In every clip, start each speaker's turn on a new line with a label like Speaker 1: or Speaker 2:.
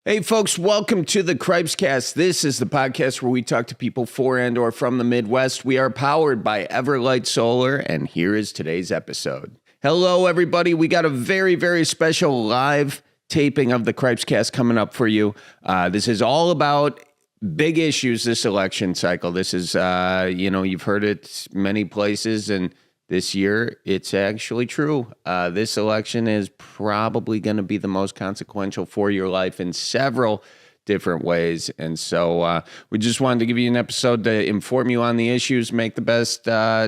Speaker 1: Hey folks, welcome to the Cripescast. This is the podcast where we talk to people for and or from the Midwest. We are powered by Everlight Solar, and here is today's episode. Hello everybody, we got a very, very special live taping of the Cripescast coming up for you. This is all about big issues this election cycle. This is, you've heard it many places, and this year, it's actually true. This election is probably going to be the most consequential for your life in several different ways. And so we just wanted to give you an episode to inform you on the issues, make the best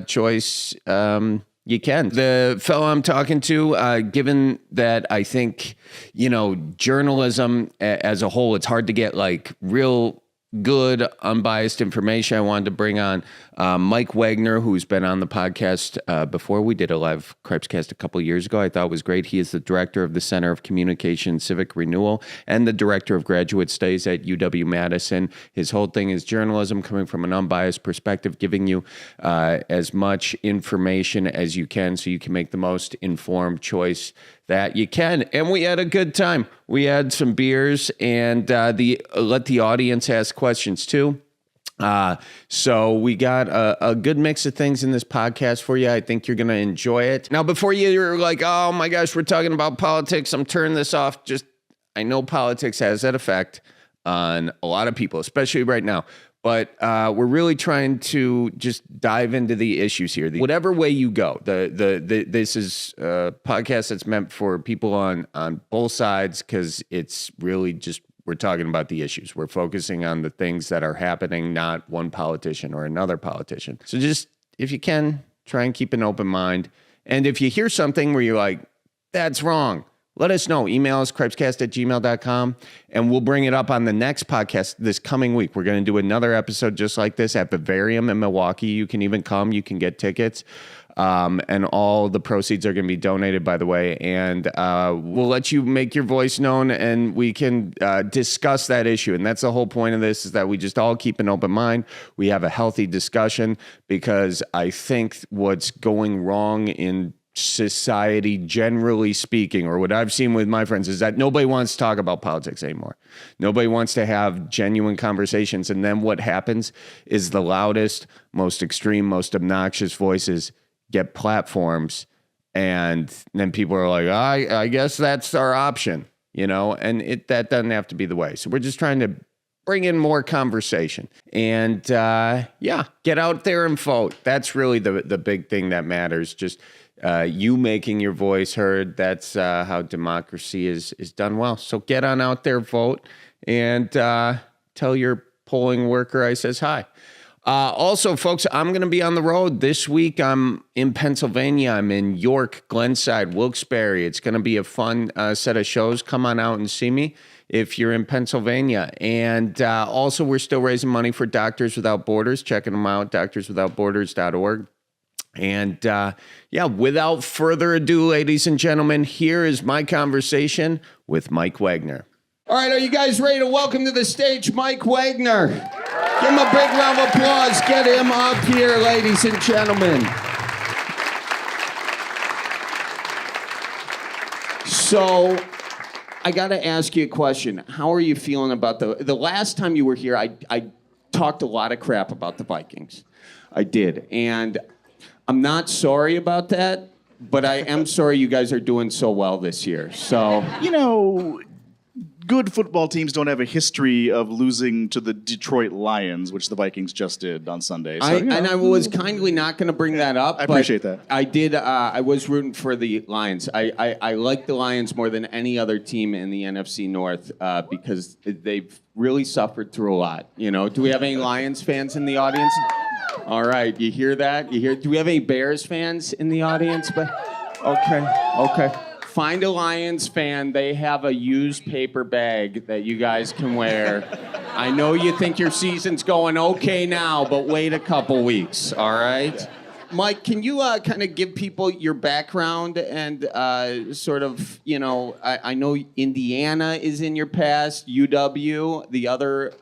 Speaker 1: choice you can. The fellow I'm talking to, given that I think, journalism as a whole, it's hard to get like real good, unbiased information. I wanted to bring on Mike Wagner, who's been on the podcast before. We did a live Cripescast a couple of years ago. I thought it was great. He is the director of the Center of Communication Civic Renewal and the director of graduate studies at UW-Madison. His whole thing is journalism coming from an unbiased perspective, giving you as much information as you can so you can make the most informed choice that you can. And we had a good time. We had some beers and let the audience ask questions too. So we got a good mix of things in this podcast for you. I think you're going to enjoy it. Now, before you're like, oh my gosh, we're talking about politics, I'm turning this off. I know politics has that effect on a lot of people, especially right now. But we're really trying to just dive into the issues here. Whatever way you go, this is a podcast that's meant for people on both sides because it's really just we're talking about the issues. We're focusing on the things that are happening, not one politician or another politician. So just, if you can, try and keep an open mind. And if you hear something where you're like, that's wrong, let us know. Email us, cripescast@gmail.com, and we'll bring it up on the next podcast this coming week. We're going to do another episode just like this at Bavarium in Milwaukee. You can even come. You can get tickets. And all the proceeds are going to be donated, by the way. And we'll let you make your voice known, and we can discuss that issue. And that's the whole point of this, is that we just all keep an open mind. We have a healthy discussion, because I think what's going wrong in society, generally speaking, or what I've seen with my friends, is that nobody wants to talk about politics anymore. Nobody wants to have genuine conversations. And then what happens is the loudest, most extreme, most obnoxious voices get platforms, and then people are like, I guess that's our option, and that doesn't have to be the way. So we're just trying to bring in more conversation, and get out there and vote. That's really the big thing that matters. Just you making your voice heard. That's how democracy is done well. So get on out there, vote, and tell your polling worker I says hi. Also, folks, I'm going to be on the road this week. I'm in Pennsylvania. I'm in York, Glenside, Wilkes-Barre. It's going to be a fun set of shows. Come on out and see me if you're in Pennsylvania. And also, we're still raising money for Doctors Without Borders. Checking them out, doctorswithoutborders.org. And without further ado, ladies and gentlemen, here is my conversation with Mike Wagner. All right, are you guys ready to welcome to the stage Mike Wagner? Give him a big round of applause. Get him up here, ladies and gentlemen. So, I got to ask you a question. How are you feeling about the last time you were here? I talked a lot of crap about the Vikings. I did. And I'm not sorry about that, but I am sorry you guys are doing so well this year. So,
Speaker 2: good football teams don't have a history of losing to the Detroit Lions, which the Vikings just did on Sunday. So,
Speaker 1: And I was kindly not going to bring that up.
Speaker 2: I appreciate that.
Speaker 1: I did. I was rooting for the Lions. I like the Lions more than any other team in the NFC North because they've really suffered through a lot. Do we have any Lions fans in the audience? All right, you hear that? Do we have any Bears fans in the audience? Okay. Find a Lions fan. They have a used paper bag that you guys can wear. I know you think your season's going okay now, but wait a couple weeks, all right? Mike, can you kind of give people your background and sort of, I know Indiana is in your past, UW, the other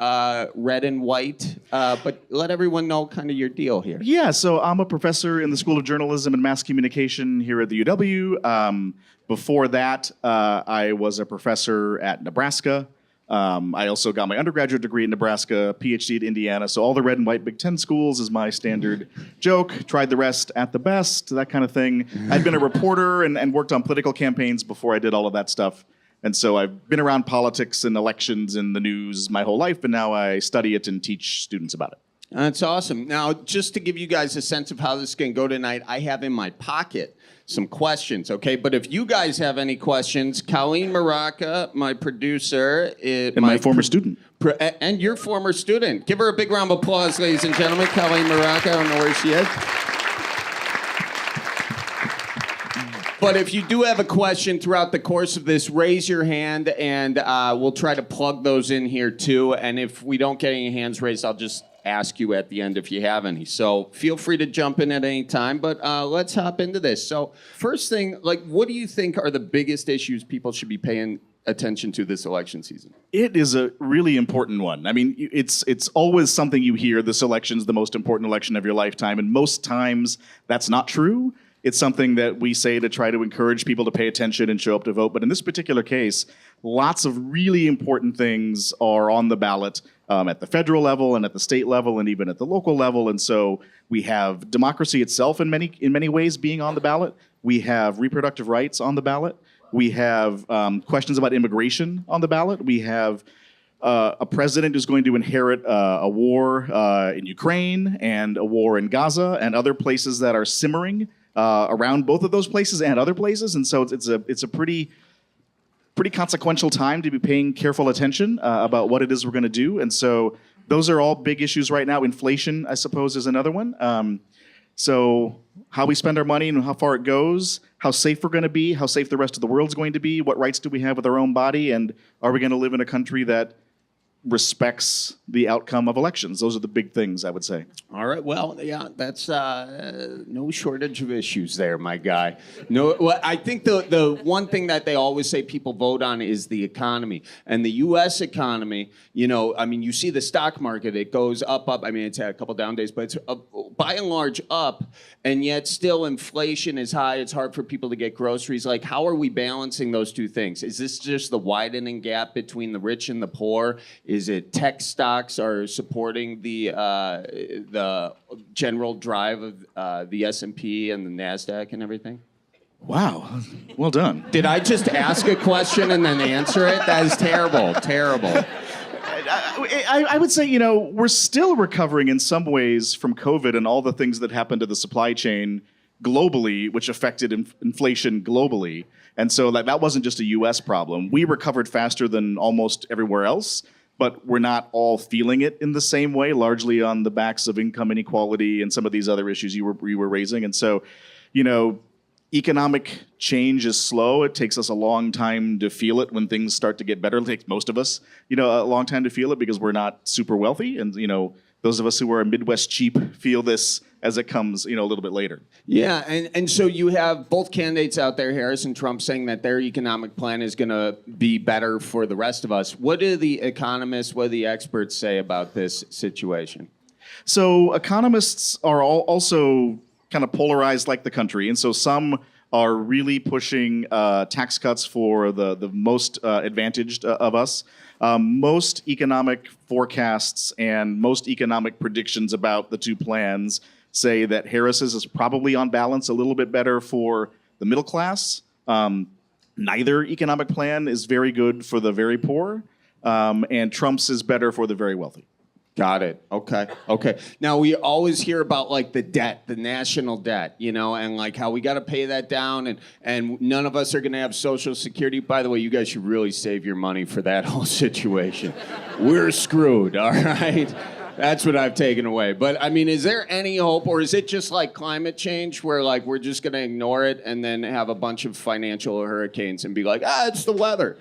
Speaker 1: red and white, but let everyone know kind of your deal here.
Speaker 2: Yeah, so I'm a professor in the School of Journalism and Mass Communication here at the UW. Before that, I was a professor at Nebraska. I also got my undergraduate degree in Nebraska, PhD at Indiana. So all the red and white Big Ten schools is my standard joke. Tried the rest at the best, that kind of thing. I'd been a reporter and worked on political campaigns before I did all of that stuff. And so I've been around politics and elections and the news my whole life, and now I study it and teach students about it.
Speaker 1: That's awesome. Now, just to give you guys a sense of how this is going to go tonight, I have in my pocket some questions, okay? But if you guys have any questions, Colleen Maraca, my producer,
Speaker 2: And my former student.
Speaker 1: And your former student. Give her a big round of applause, ladies and gentlemen. Colleen Maraca, I don't know where she is. But if you do have a question throughout the course of this, raise your hand, and we'll try to plug those in here, too. And if we don't get any hands raised, I'll just ask you at the end if you have any. So feel free to jump in at any time, but let's hop into this. So first thing, what do you think are the biggest issues people should be paying attention to this election season?
Speaker 2: It is a really important one. I mean, it's always something you hear, this election's the most important election of your lifetime, and most times that's not true. It's something that we say to try to encourage people to pay attention and show up to vote. But in this particular case, lots of really important things are on the ballot at the federal level and at the state level and even at the local level. And so we have democracy itself in many ways being on the ballot. We have reproductive rights on the ballot. We have questions about immigration on the ballot. We have a president who's going to inherit a war in Ukraine and a war in Gaza and other places that are simmering around both of those places and other places. And so it's a pretty consequential time to be paying careful attention about what it is we're going to do. And so those are all big issues right now. Inflation, I suppose, is another one. So how we spend our money and how far it goes, how safe we're going to be, how safe the rest of the world's going to be, what rights do we have with our own body, and are we going to live in a country that respects the outcome of elections? Those are the big things, I would say.
Speaker 1: All right. Well, yeah, that's no shortage of issues there, my guy. No, well, I think the one thing that they always say people vote on is the economy. And the U.S. economy, you see the stock market, it goes up. I mean, it's had a couple down days, but it's by and large up, and yet still inflation is high. It's hard for people to get groceries. Like, how are we balancing those two things? Is this just the widening gap between the rich and the poor? Is it tech stocks are supporting the general drive of the S&P and the NASDAQ and everything?
Speaker 2: Wow. Well done.
Speaker 1: Did I just ask a question and then answer it? That is terrible.
Speaker 2: I would say, we're still recovering in some ways from COVID and all the things that happened to the supply chain globally, which affected inflation globally. And so that wasn't just a U.S. problem. We recovered faster than almost everywhere else, but we're not all feeling it in the same way, largely on the backs of income inequality and some of these other issues you were raising. And so, economic change is slow. It takes us a long time to feel it when things start to get better. It takes most of us, a long time to feel it because we're not super wealthy. And, those of us who are Midwest cheap feel this as it comes, a little bit later.
Speaker 1: Yeah, and so you have both candidates out there, Harris and Trump, saying that their economic plan is going to be better for the rest of us. What do the economists, what do the experts say about this situation?
Speaker 2: So economists are also kind of polarized like the country. And so some are really pushing tax cuts for the most advantaged of us. Most economic forecasts and most economic predictions about the two plans say that Harris's is probably on balance a little bit better for the middle class. Neither economic plan is very good for the very poor, and Trump's is better for the very wealthy.
Speaker 1: Got it. Okay. Now, we always hear about the debt, the national debt, and how we got to pay that down, and none of us are going to have Social Security. By the way, you guys should really save your money for that whole situation. We're screwed, all right? That's what I've taken away. But, is there any hope, or is it just like climate change where, we're just going to ignore it and then have a bunch of financial hurricanes and be like, it's the weather?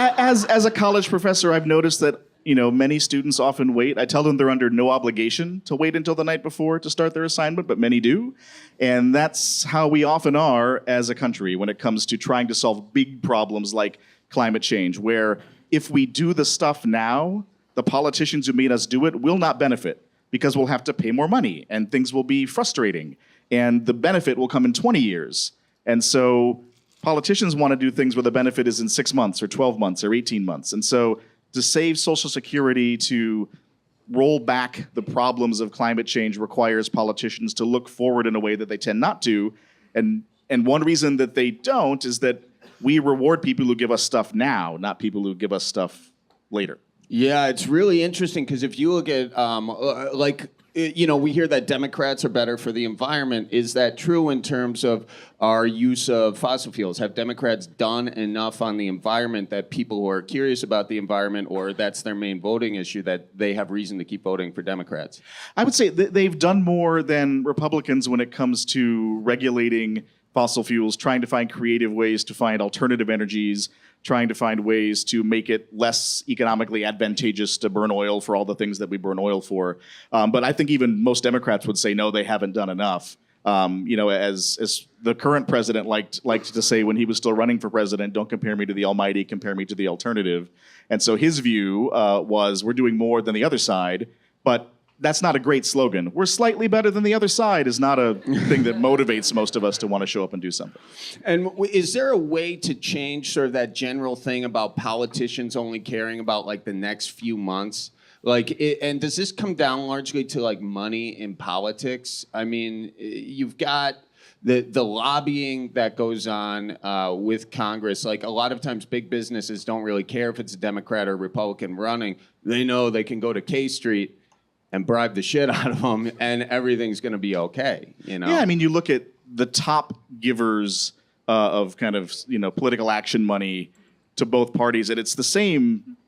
Speaker 2: As a college professor, I've noticed that, many students often wait. I tell them they're under no obligation to wait until the night before to start their assignment, but many do. And that's how we often are as a country when it comes to trying to solve big problems like climate change, where if we do the stuff now, the politicians who made us do it will not benefit because we'll have to pay more money and things will be frustrating. And the benefit will come in 20 years. And so politicians want to do things where the benefit is in 6 months or 12 months or 18 months. And so to save Social Security, to roll back the problems of climate change requires politicians to look forward in a way that they tend not to. And one reason that they don't is that we reward people who give us stuff now, not people who give us stuff later.
Speaker 1: Yeah, it's really interesting because if you look at, we hear that Democrats are better for the environment. Is that true in terms of our use of fossil fuels? Have Democrats done enough on the environment that people who are curious about the environment, or that's their main voting issue, that they have reason to keep voting for Democrats?
Speaker 2: I would say they've done more than Republicans when it comes to regulating fossil fuels, trying to find creative ways to find alternative energies, trying to find ways to make it less economically advantageous to burn oil for all the things that we burn oil for. But I think even most Democrats would say, no, they haven't done enough. As the current president liked to say when he was still running for president, don't compare me to the almighty, compare me to the alternative. And so his view was we're doing more than the other side, but that's not a great slogan. We're slightly better than the other side is not a thing that motivates most of us to want to show up and do something.
Speaker 1: And is there a way to change sort of that general thing about politicians only caring about like the next few months? And does this come down largely to like money in politics? I mean, you've got the lobbying that goes on with Congress. Like a lot of times big businesses don't really care if it's a Democrat or Republican running. They know they can go to K Street and bribe the shit out of them, and everything's going to be okay, you know?
Speaker 2: Yeah, I mean, you look at the top givers of kind of, political action money to both parties, and it's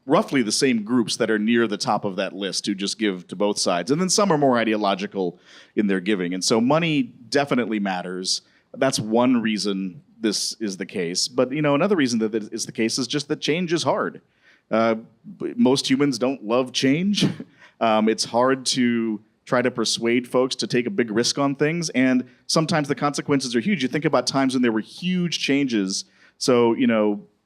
Speaker 2: roughly the same groups that are near the top of that list who just give to both sides. And then some are more ideological in their giving. And so money definitely matters. That's one reason this is the case. But, another reason that it is the case is just that change is hard. Most humans don't love change. It's hard to try to persuade folks to take a big risk on things, and sometimes the consequences are huge. You think about times when there were huge changes. So,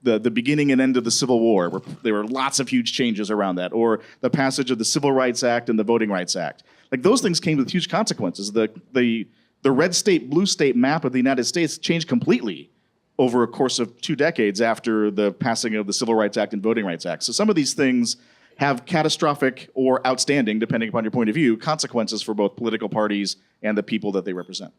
Speaker 2: the beginning and end of the Civil War, where there were lots of huge changes around that, or the passage of the Civil Rights Act and the Voting Rights Act. Like those things came with huge consequences. The red state, blue state map of the United States changed completely over a course of 2 decades after the passing of the Civil Rights Act and Voting Rights Act. So some of these things have catastrophic or outstanding, depending upon your point of view, consequences for both political parties and the people that they represent.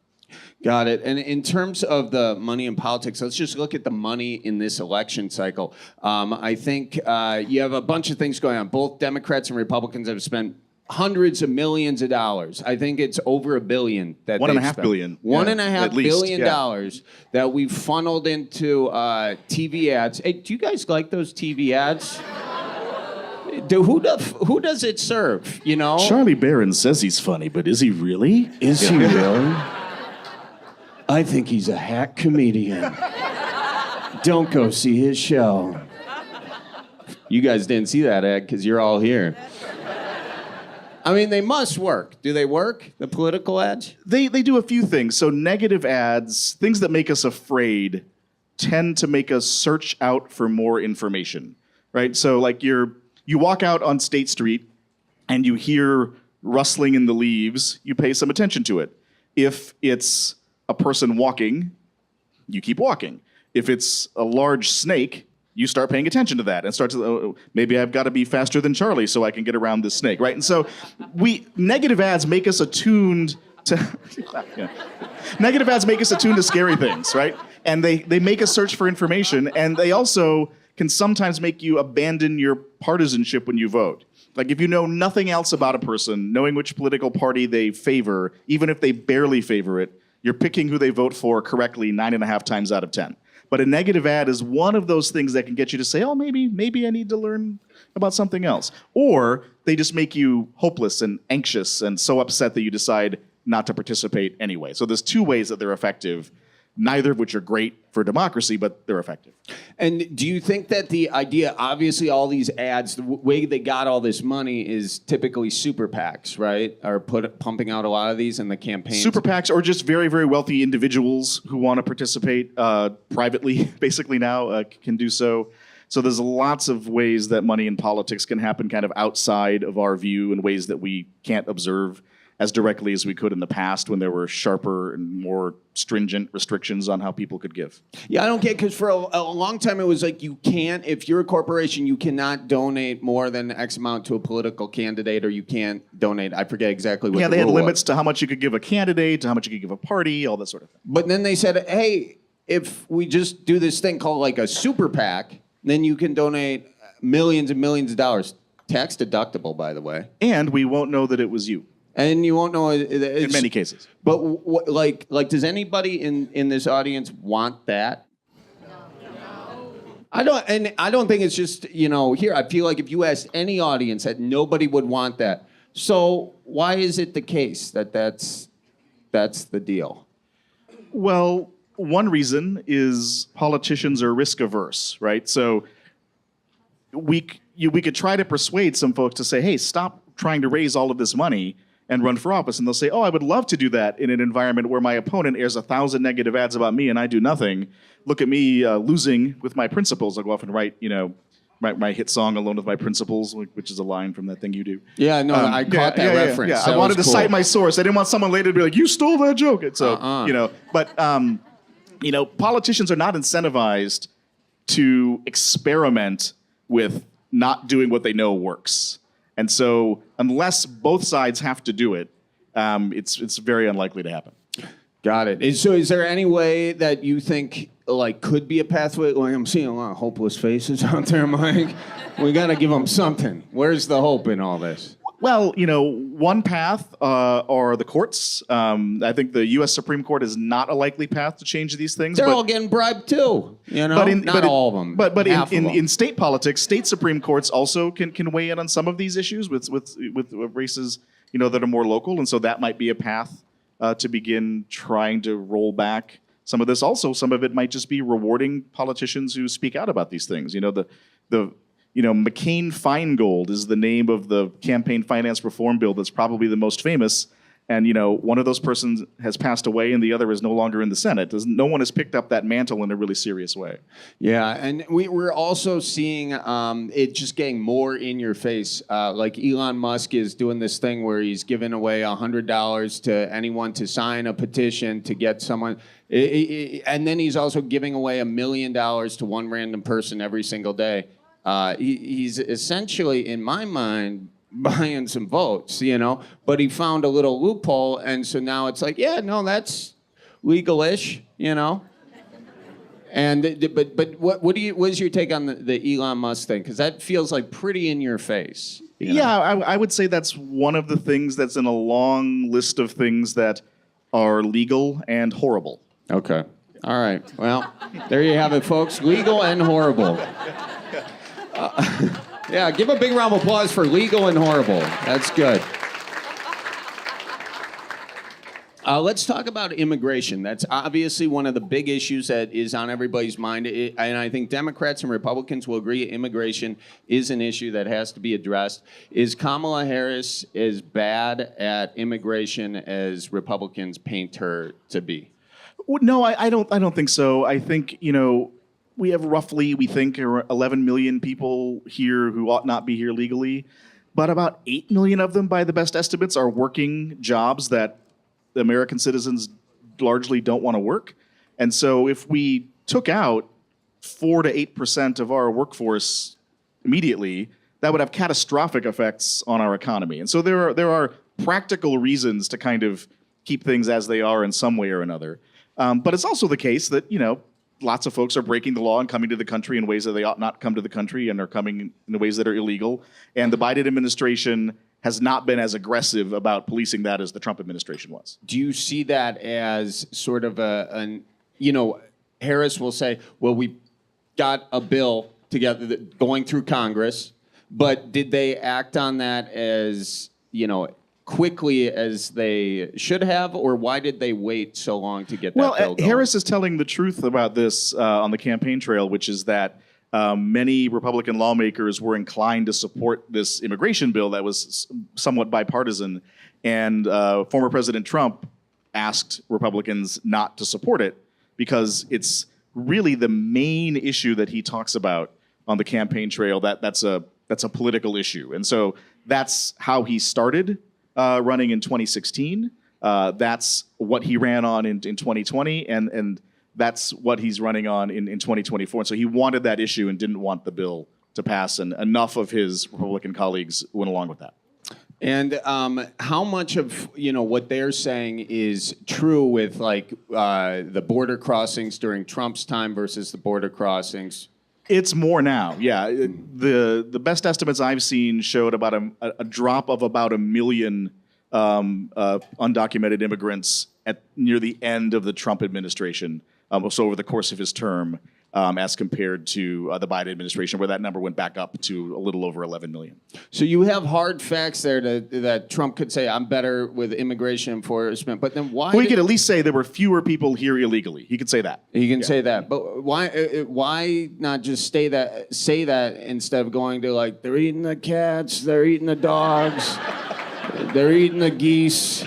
Speaker 1: Got it. And in terms of the money in politics, let's just look at the money in this election cycle. I think you have a bunch of things going on. Both Democrats and Republicans have spent hundreds of millions of dollars. I think it's over $1 billion that
Speaker 2: $1.5 billion.
Speaker 1: $1.5 billion dollars that we've funneled into TV ads. Hey, do you guys like those TV ads? Who does it serve,
Speaker 2: Charlie Barron says he's funny, but is he really?
Speaker 1: Is he really? I think he's a hack comedian. Don't go see his show. You guys didn't see that ad because you're all here. I mean, they must work. Do they work, the political ads?
Speaker 2: They do a few things. So negative ads, things that make us afraid, tend to make us search out for more information, right? So like you walk out on State Street and you hear rustling in the leaves, you pay some attention to it. If it's a person walking, you keep walking. If it's a large snake, you start paying attention to that and start to, maybe I've got to be faster than Charlie so I can get around this snake, right? And so negative ads make us attuned to, negative ads make us attuned to scary things, right? And they make us search for information, and they also can sometimes make you abandon your partisanship when you vote. Like if you know nothing else about a person, knowing which political party they favor, even if they barely favor it, you're picking who they vote for correctly 9.5 times out of 10. But a negative ad is one of those things that can get you to say, oh, maybe I need to learn about something else. Or they just make you hopeless and anxious and so upset that you decide not to participate anyway. So there's 2 ways that they're effective, neither of which are great for democracy, but they're effective.
Speaker 1: And do you think that the idea, obviously all these ads, the way they got all this money is typically super PACs, right? Are pumping out a lot of these in the campaigns?
Speaker 2: Super PACs or just very, very wealthy individuals who want to participate privately, basically now, can do so. So there's lots of ways that money in politics can happen kind of outside of our view in ways that we can't observe. as directly as we could in the past when there were sharper and more stringent restrictions on how people could give.
Speaker 1: Yeah, I don't get, because for a long time it was like you can't, if you're a corporation, you cannot donate more than X amount to a political candidate, or you can't donate, I forget exactly what
Speaker 2: They had limits
Speaker 1: was.
Speaker 2: to how much you could give a candidate, to how much you could give a party, all that sort of thing.
Speaker 1: But then they said, hey, if we just do this thing called like a super PAC, then you can donate millions and millions of dollars. Tax deductible, by the way.
Speaker 2: And we won't know that it was you.
Speaker 1: And you won't know
Speaker 2: In many cases.
Speaker 1: But like, does anybody in this audience want that? No. I don't think it's just, here. I feel like if you asked any audience, that nobody would want that. So why is it the case that that's the deal?
Speaker 2: Well, one reason is politicians are risk averse, right? So we could try to persuade some folks to say, hey, stop trying to raise all of this money and run for office. And they'll say, oh, I would love to do that in an environment where my opponent airs 1,000 negative ads about me and I do nothing. Look at me losing with my principles. I'll go off and write, my hit song, Alone with My Principles, which is a line from that thing you do.
Speaker 1: Yeah, no, I caught that reference.
Speaker 2: Yeah.
Speaker 1: That
Speaker 2: I wanted to
Speaker 1: cool.
Speaker 2: cite my source. I didn't want someone later to be like, you stole that joke. And so, politicians are not incentivized to experiment with not doing what they know works. And so unless both sides have to do it, it's very unlikely to happen.
Speaker 1: Got it. So is there any way that you think could be a pathway? Like, I'm seeing a lot of hopeless faces out there, Mike. We got to give them something. Where's the hope in all this?
Speaker 2: Well, one path are the courts. I think the U.S. Supreme Court is not a likely path to change these things.
Speaker 1: They're all getting bribed too, Not all of them.
Speaker 2: But in state politics, state Supreme Courts also can weigh in on some of these issues with races, that are more local, and so that might be a path to begin trying to roll back some of this. Also, some of it might just be rewarding politicians who speak out about these things. McCain-Feingold is the name of the campaign finance reform bill that's probably the most famous. And, one of those persons has passed away and the other is no longer in the Senate. No one has picked up that mantle in a really serious way.
Speaker 1: Yeah, and we're also seeing it just getting more in your face. Like Elon Musk is doing this thing where he's giving away $100 to anyone to sign a petition to get someone. And then he's also giving away $1 million to one random person every single day. He's essentially, in my mind, buying some votes, but he found a little loophole, and so now it's like, yeah, no, that's legal-ish, And but what is your take on the Elon Musk thing? Because that feels like pretty in your face.
Speaker 2: Yeah, I would say that's one of the things that's in a long list of things that are legal and horrible.
Speaker 1: Okay. All right. Well, there you have it, folks. Legal and horrible. Yeah, give a big round of applause for legal and horrible. That's good. Let's talk about immigration. That's obviously one of the big issues that is on everybody's mind. And I think Democrats and Republicans will agree immigration is an issue that has to be addressed. Is Kamala Harris as bad at immigration as Republicans paint her to be?
Speaker 2: No, I don't think so. I think, we have roughly, we think, 11 million people here who ought not be here legally. But about 8 million of them, by the best estimates, are working jobs that American citizens largely don't want to work. And so if we took out 4 to 8% of our workforce immediately, that would have catastrophic effects on our economy. And so there are practical reasons to kind of keep things as they are in some way or another. But it's also the case that, lots of folks are breaking the law and coming to the country in ways that they ought not come to the country and are coming in ways that are illegal. And the Biden administration has not been as aggressive about policing that as the Trump administration was.
Speaker 1: Do you see that as sort of Harris will say, well, we got a bill together going through Congress, but did they act on that as, quickly as they should have, or why did they wait so long to get that bill going?
Speaker 2: Harris is telling the truth about this on the campaign trail, which is that many Republican lawmakers were inclined to support this immigration bill that was somewhat bipartisan, and former President Trump asked Republicans not to support it because it's really the main issue that he talks about on the campaign trail. That's a political issue, and so that's how he started. running in 2016. That's what he ran on in 2020, and that's what he's running on in 2024. And so he wanted that issue and didn't want the bill to pass, and enough of his Republican colleagues went along with that.
Speaker 1: And how much of what they're saying is true with the border crossings during Trump's time versus the border crossings?
Speaker 2: It's more now, yeah. The best estimates I've seen showed about a drop of about 1 million undocumented immigrants at near the end of the Trump administration, so over the course of his term, as compared to the Biden administration, where that number went back up to a little over 11 million.
Speaker 1: So you have hard facts there that Trump could say, I'm better with immigration enforcement, but then why?
Speaker 2: Well, he could at least say there were fewer people here illegally. He could say that.
Speaker 1: He can say that, but why not just say that instead of going to they're eating the cats, they're eating the dogs, they're eating the geese.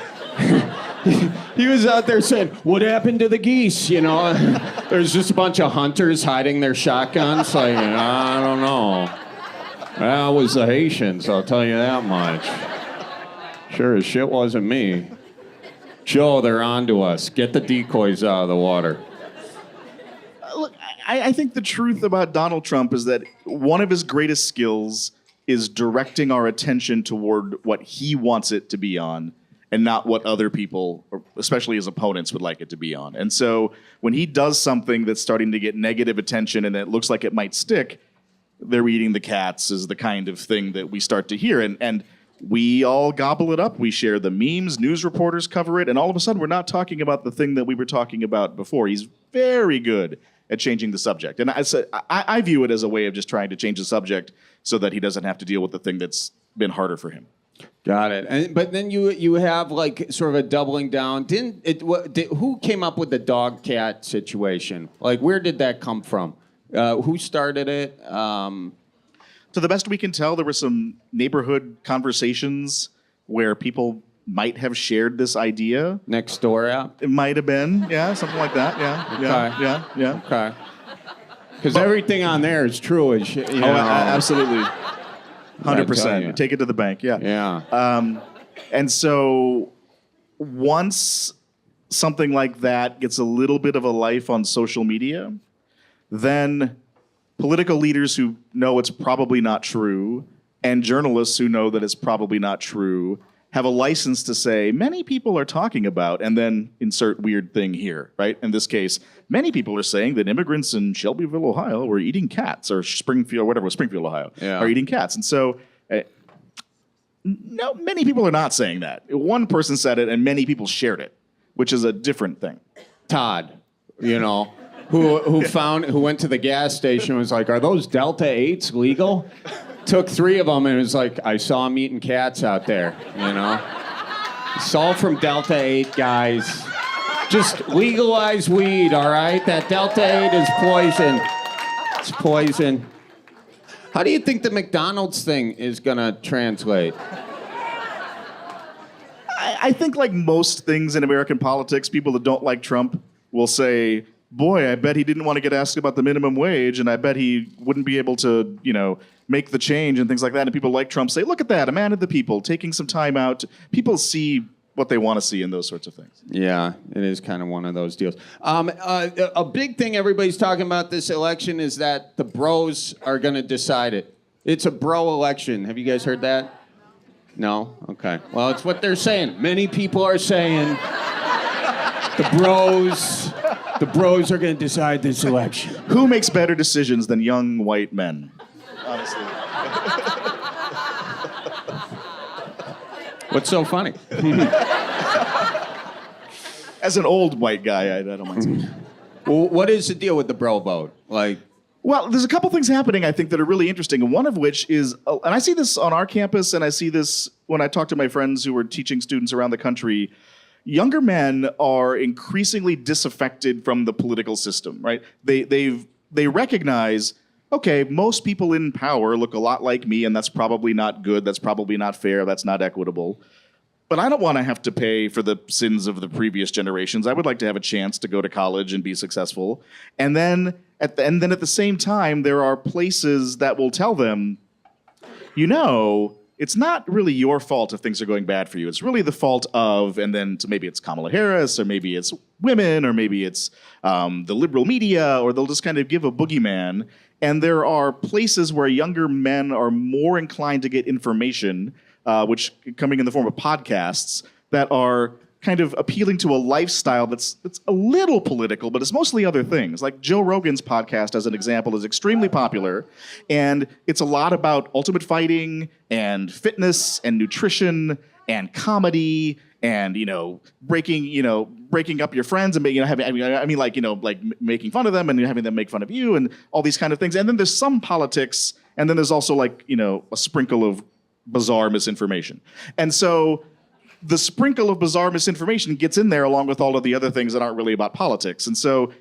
Speaker 1: He was out there saying, what happened to the geese? There's just a bunch of hunters hiding their shotguns. I don't know. Well, it was the Haitians, I'll tell you that much. Sure as shit wasn't me. Joe, they're on to us. Get the decoys out of the water.
Speaker 2: Look, I think the truth about Donald Trump is that one of his greatest skills is directing our attention toward what he wants it to be on, and not what other people, or especially his opponents, would like it to be on. And so when he does something that's starting to get negative attention and it looks like it might stick, they're eating the cats is the kind of thing that we start to hear. And we all gobble it up. We share the memes, news reporters cover it, and all of a sudden we're not talking about the thing that we were talking about before. He's very good at changing the subject. And I view it as a way of just trying to change the subject so that he doesn't have to deal with the thing that's been harder for him.
Speaker 1: Got it. But then you have sort of a doubling down. Who came up with the dog cat situation? Where did that come from? Who started it?
Speaker 2: To the best we can tell, there were some neighborhood conversations where people might have shared this idea.
Speaker 1: Next door app?
Speaker 2: It might have been, yeah, something like that. Yeah,
Speaker 1: okay.
Speaker 2: yeah.
Speaker 1: Okay. Because everything on there is true as shit.
Speaker 2: Absolutely. 100%. Take it to the bank, yeah.
Speaker 1: Yeah.
Speaker 2: And so once something like that gets a little bit of a life on social media, then political leaders who know it's probably not true and journalists who know that it's probably not true have a license to say, many people are talking about, and then insert weird thing here, right? In this case, many people are saying that immigrants in Shelbyville, Ohio were eating cats, or Springfield, Ohio, are eating cats. And so, no, many people are not saying that. One person said it, and many people shared it, which is a different thing.
Speaker 1: Todd, who went to the gas station and was like, are those Delta 8s legal? Took 3 of them and was like, I saw him eating cats out there, It's all from Delta 8, guys. Just legalize weed, all right? That Delta 8 is poison. It's poison. How do you think the McDonald's thing is going to translate?
Speaker 2: I think like most things in American politics, people that don't like Trump will say, boy, I bet he didn't want to get asked about the minimum wage, and I bet he wouldn't be able to, make the change and things like that. And people like Trump say, look at that, a man of the people, taking some time out. People see what they want to see in those sorts of things.
Speaker 1: Yeah, it is kind of one of those deals. A big thing everybody's talking about this election is that the bros are going to decide it. It's a bro election. Have you guys heard that? No? Okay. Well, it's what they're saying. Many people are saying the bros are going to decide this election.
Speaker 2: Who makes better decisions than young white men? Honestly.
Speaker 1: What's so funny?
Speaker 2: As an old white guy, I don't mind saying.
Speaker 1: Well, what is the deal with the bro vote?
Speaker 2: Well, there's a couple things happening, I think, that are really interesting. And one of which is, and I see this on our campus, and I see this when I talk to my friends who are teaching students around the country. Younger men are increasingly disaffected from the political system, right? They recognize, okay, most people in power look a lot like me, and that's probably not good, that's probably not fair, that's not equitable. But I don't want to have to pay for the sins of the previous generations. I would like to have a chance to go to college and be successful. And then at the same time, there are places that will tell them, it's not really your fault if things are going bad for you. It's really the fault of, and then maybe it's Kamala Harris, or maybe it's women, or maybe it's the liberal media, or they'll just kind of give a boogeyman. And there are places where younger men are more inclined to get information, which coming in the form of podcasts, that are kind of appealing to a lifestyle that's a little political, but it's mostly other things. Like Joe Rogan's podcast, as an example, is extremely popular, and it's a lot about ultimate fighting and fitness and nutrition and comedy and breaking up your friends and making fun of them and having them make fun of you and all these kind of things. And then there's some politics, and then there's also a sprinkle of bizarre misinformation. And so the sprinkle of bizarre misinformation gets in there along with all of the other things that aren't really about politics. And so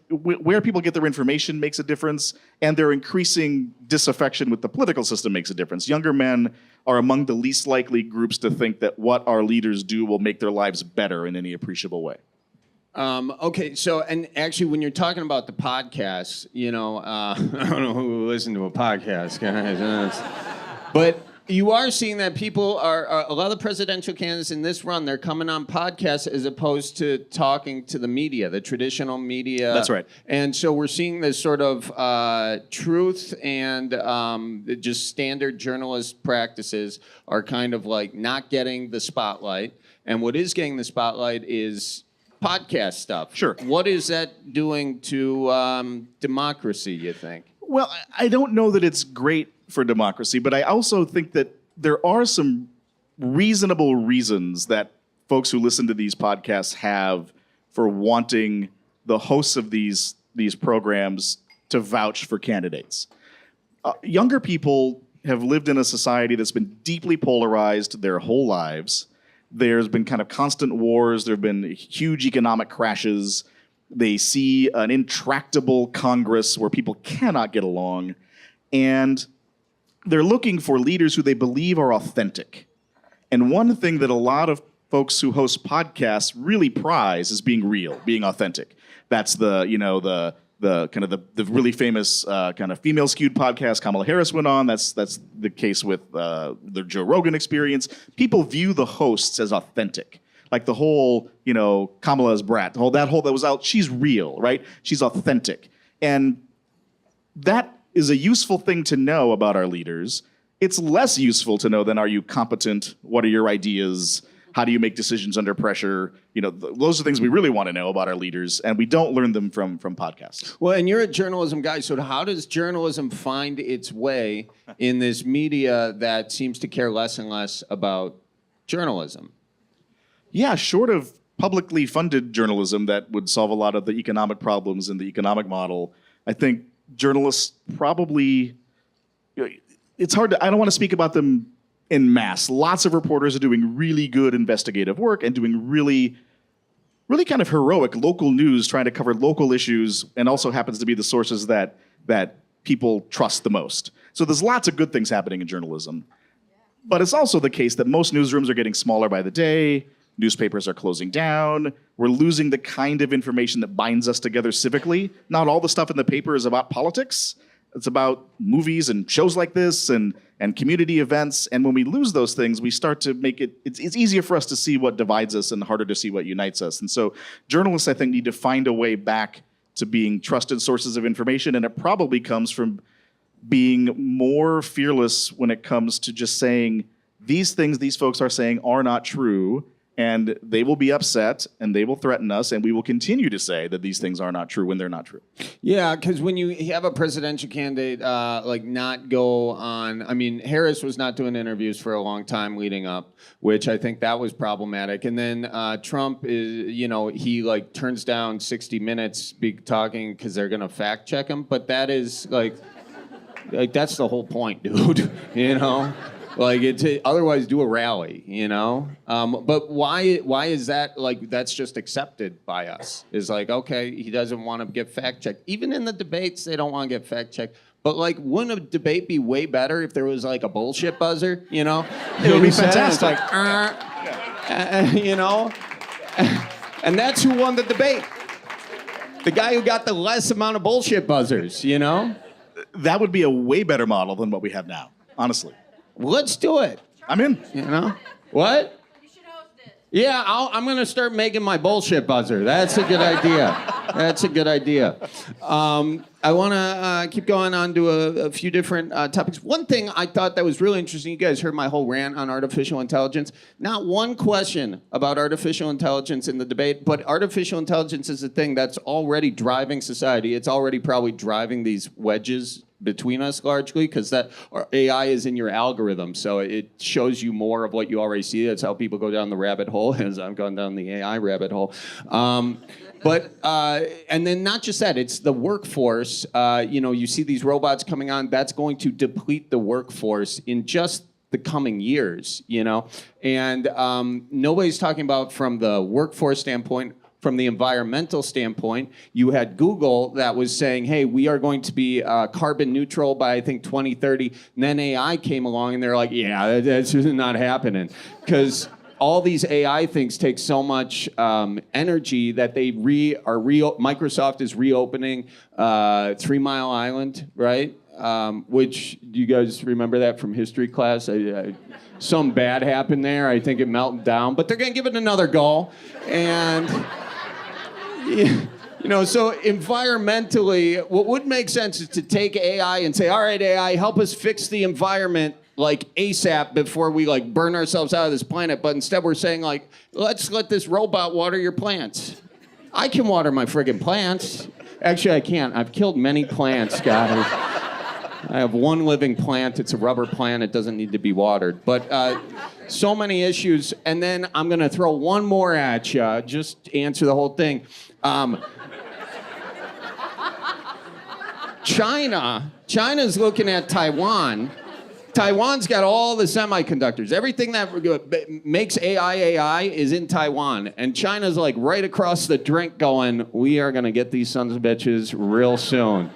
Speaker 2: where people get their information makes a difference, and their increasing disaffection with the political system makes a difference. Younger men are among the least likely groups to think that what our leaders do will make their lives better in any appreciable way.
Speaker 1: Okay, so, and actually, when you're talking about the podcasts, I don't know who will listen to a podcast, guys, but you are seeing that people are a lot of the presidential candidates in this run, they're coming on podcasts as opposed to talking to the media, the traditional media.
Speaker 2: That's right.
Speaker 1: And so we're seeing this sort of truth and just standard journalist practices are kind of like not getting the spotlight. And what is getting the spotlight is podcast stuff.
Speaker 2: Sure.
Speaker 1: What is that doing to democracy, you think?
Speaker 2: Well, I don't know that it's great for democracy, but I also think that there are some reasonable reasons that folks who listen to these podcasts have for wanting the hosts of these programs to vouch for candidates. Younger people have lived in a society that's been deeply polarized their whole lives. There's been kind of constant wars. There have been huge economic crashes. They see an intractable Congress where people cannot get along. And they're looking for leaders who they believe are authentic. And one thing that a lot of folks who host podcasts really prize is being real, being authentic. That's the really famous kind of female skewed podcast Kamala Harris went on. That's the case with the Joe Rogan Experience. People view the hosts as authentic. Like the whole, Kamala's brat, that was out. She's real, right? She's authentic. And that is a useful thing to know about our leaders. It's less useful to know than, are you competent? What are your ideas? How do you make decisions under pressure? Those are things we really want to know about our leaders, and we don't learn them from podcasts.
Speaker 1: Well, and you're a journalism guy, so how does journalism find its way in this media that seems to care less and less about journalism?
Speaker 2: Yeah, short of publicly funded journalism that would solve a lot of the economic problems in the economic model, I think journalists probably, it's hard I don't want to speak about them en masse. Lots of reporters are doing really good investigative work and doing really, really kind of heroic local news, trying to cover local issues, and also happens to be the sources that people trust the most. So there's lots of good things happening in journalism. But it's also the case that most newsrooms are getting smaller by the day. Newspapers are closing down. We're losing the kind of information that binds us together civically. Not all the stuff in the paper is about politics. It's about movies and shows like this and community events. And when we lose those things, we start to make it's easier for us to see what divides us and harder to see what unites us. And so journalists, I think, need to find a way back to being trusted sources of information. And it probably comes from being more fearless when it comes to just saying, these things these folks are saying are not true. And they will be upset, and they will threaten us, and we will continue to say that these things are not true when they're not true.
Speaker 1: Yeah, because when you have a presidential candidate not go on, Harris was not doing interviews for a long time leading up, which I think that was problematic. And then Trump is, he turns down 60 Minutes talking because they're going to fact check him. But that is that's the whole point, dude. Otherwise do a rally, But why is that that's just accepted by us? Is okay, he doesn't want to get fact checked. Even in the debates, they don't want to get fact checked. But wouldn't a debate be way better if there was a bullshit buzzer? It
Speaker 2: would be fantastic.
Speaker 1: And that's who won the debate. The guy who got the less amount of bullshit buzzers,
Speaker 2: That would be a way better model than what we have now, honestly.
Speaker 1: Let's do it.
Speaker 2: I'm in.
Speaker 1: You know? What?
Speaker 3: You should host it.
Speaker 1: Yeah, I'm going to start making my bullshit buzzer. That's a good idea. I want to keep going on to a few different topics. One thing I thought that was really interesting, you guys heard my whole rant on artificial intelligence. Not one question about artificial intelligence in the debate, but artificial intelligence is a thing that's already driving society. It's already probably driving these wedges between us largely, because that AI is in your algorithm, so it shows you more of what you already see. That's how people go down the rabbit hole, as I've gone down the AI rabbit hole. But and then not just that, it's the workforce. You see these robots coming on. That's going to deplete the workforce in just the coming years. And nobody's talking about from the workforce standpoint. From the environmental standpoint, you had Google that was saying, hey, we are going to be carbon neutral by, I think, 2030. And then AI came along and they're like, yeah, that's not happening. Because all these AI things take so much energy that Microsoft is reopening 3 Mile Island, right? Which, do you guys remember that from history class? Some bad happened there. I think it melted down. But they're going to give it another go. And... so environmentally, what would make sense is to take AI and say, all right, AI, help us fix the environment like ASAP before we like burn ourselves out of this planet. But instead we're saying like, let's let this robot water your plants. I can water my friggin' plants. Actually, I can't. I've killed many plants, guys. I have one living plant. It's a rubber plant. It doesn't need to be watered. But so many issues. And then I'm going to throw one more at you. Just answer the whole thing. China's looking at Taiwan. Taiwan's got all the semiconductors. Everything that makes AI is in Taiwan. And China's like right across the drink going, we are going to get these sons of bitches real soon.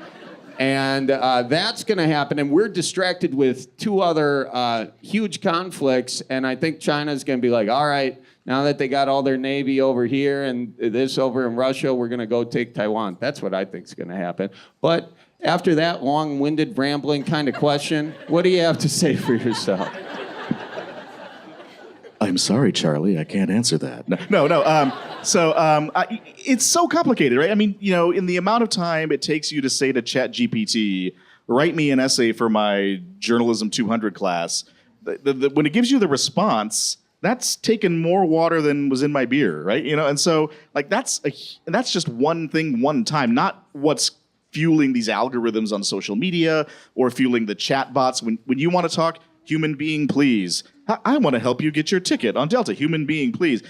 Speaker 1: And that's going to happen. And we're distracted with two other huge conflicts. And I think China's going to be like, all right, now that they got all their Navy over here and this over in Russia, we're going to go take Taiwan. That's what I think is going to happen. But after that long-winded, rambling kind of question, what do you have to say for yourself?
Speaker 2: I'm sorry, Charlie, I can't answer that. No. It's so complicated, right? I mean, in the amount of time it takes you to say to ChatGPT, write me an essay for my Journalism 200 class, when it gives you the response, that's taken more water than was in my beer, right? And so like that's just one thing, one time, not what's fueling these algorithms on social media or fueling the chat bots. When you want to talk, human being, please. I want to help you get your ticket on Delta. Human being, please.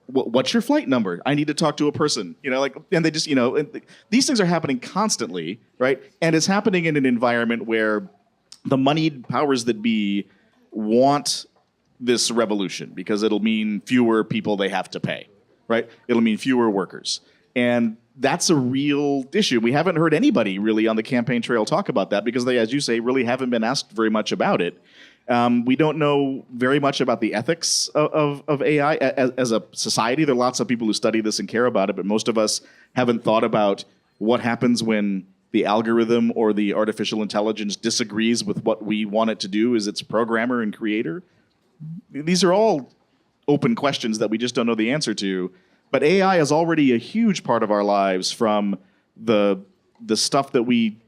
Speaker 2: What's your flight number? I need to talk to a person. And they just, these things are happening constantly, right? And it's happening in an environment where the moneyed powers that be want this revolution because it'll mean fewer people they have to pay, right? It'll mean fewer workers. And that's a real issue. We haven't heard anybody really on the campaign trail talk about that because they, as you say, really haven't been asked very much about it. We don't know very much about the ethics of AI as a society. There are lots of people who study this and care about it, but most of us haven't thought about what happens when the algorithm or the artificial intelligence disagrees with what we want it to do as its programmer and creator. These are all open questions that we just don't know the answer to. But AI is already a huge part of our lives, from the stuff that we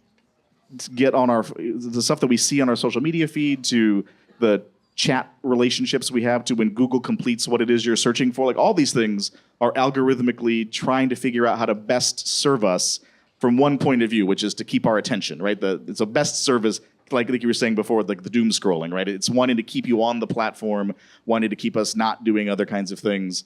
Speaker 2: get on the stuff that we see on our social media feed, to the chat relationships we have, to when Google completes what it is you're searching for. Like, all these things are algorithmically trying to figure out how to best serve us from one point of view, which is to keep our attention, right? It's a best service, like you were saying before, like the doom scrolling, right? It's wanting to keep you on the platform, wanting to keep us not doing other kinds of things.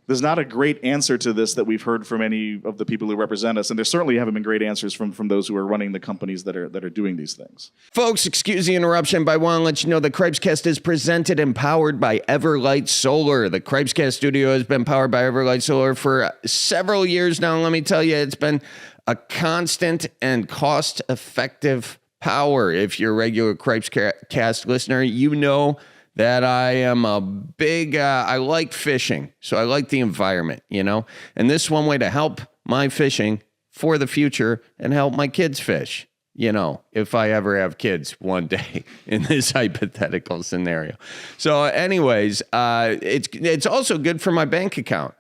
Speaker 2: There's not a great answer to this that we've heard from any of the people who represent us, and there certainly haven't been great answers from those who are running the companies that are doing these things.
Speaker 1: Folks, excuse the interruption, but I want to let you know the Cripescast is presented and powered by Everlight Solar. The Cripescast studio has been powered by Everlight Solar for several years now. Let me tell you, it's been a constant and cost-effective power. If you're a regular Cripescast listener, you know that I am a big, I like fishing, so I like the environment, and this is one way to help my fishing for the future and help my kids fish. if I ever have kids one day in this hypothetical scenario. So anyways, it's also good for my bank account.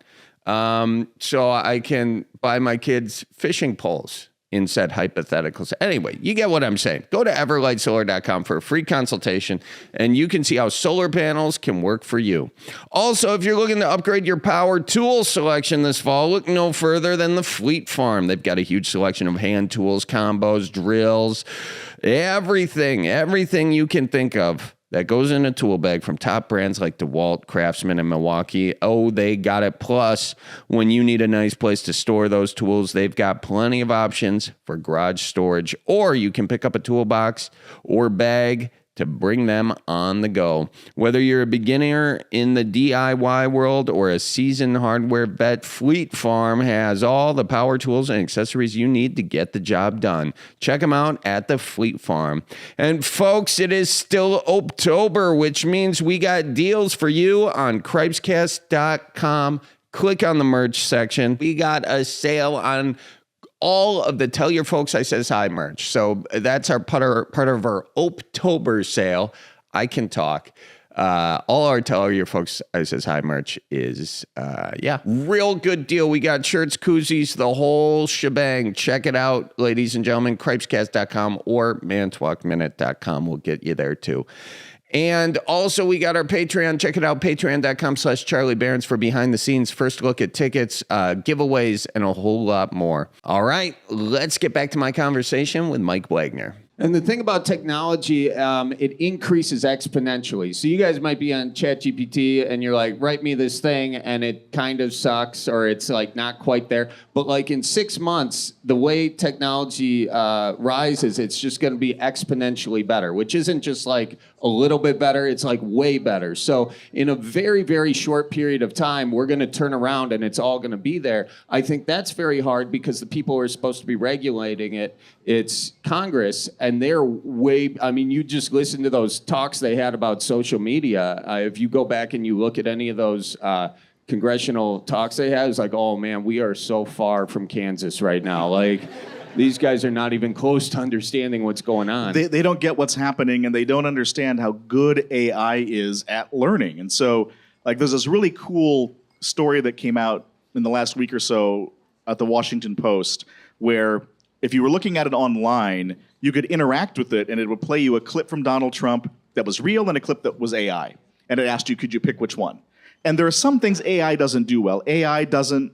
Speaker 1: So I can buy my kids fishing poles in said hypotheticals. Anyway, you get what I'm saying. Go to everlightsolar.com for a free consultation, and you can see how solar panels can work for you. Also, if you're looking to upgrade your power tool selection this fall, look no further than the Fleet Farm. They've got a huge selection of hand tools, combos, drills, everything you can think of that goes in a tool bag from top brands like DeWalt, Craftsman, and Milwaukee. Oh, they got it. Plus, when you need a nice place to store those tools, they've got plenty of options for garage storage, or you can pick up a toolbox or bag to bring them on the go. Whether you're a beginner in the DIY world or a seasoned hardware vet, Fleet Farm has all the power tools and accessories you need to get the job done. Check them out at the Fleet Farm. And folks, it is still October, which means we got deals for you on Cripescast.com. Click on the merch section. We got a sale on all of the Tell Your Folks I Says Hi merch. So that's our part of our October sale. I can talk. All our Tell Your Folks I Says Hi merch is, real good deal. We got shirts, koozies, the whole shebang. Check it out, ladies and gentlemen. Cripescast.com or mantalkminute.com will get you there too. And also, we got our Patreon. Check it out, patreon.com/Charlie Barons for behind the scenes, first look at tickets, giveaways, and a whole lot more. All right, let's get back to my conversation with Mike Wagner. And the thing about technology, it increases exponentially. So you guys might be on ChatGPT and you're like, write me this thing, and it kind of sucks, or it's like not quite there. But like in 6 months, the way technology rises, it's just going to be exponentially better, which isn't just like a little bit better, it's like way better. So in a very, very short period of time, we're going to turn around and it's all going to be there. I think that's very hard because the people who are supposed to be regulating it, it's Congress, and they're you just listen to those talks they had about social media. If you go back and you look at any of those congressional talks they had, it's like, oh man, we are so far from Kansas right now. Like, these guys are not even close to understanding what's going on.
Speaker 2: They don't get what's happening, and they don't understand how good AI is at learning. And so, like, there's this really cool story that came out in the last week or so at the Washington Post, where if you were looking at it online, you could interact with it, and it would play you a clip from Donald Trump that was real and a clip that was AI. And it asked you, could you pick which one? And there are some things AI doesn't do well. AI doesn't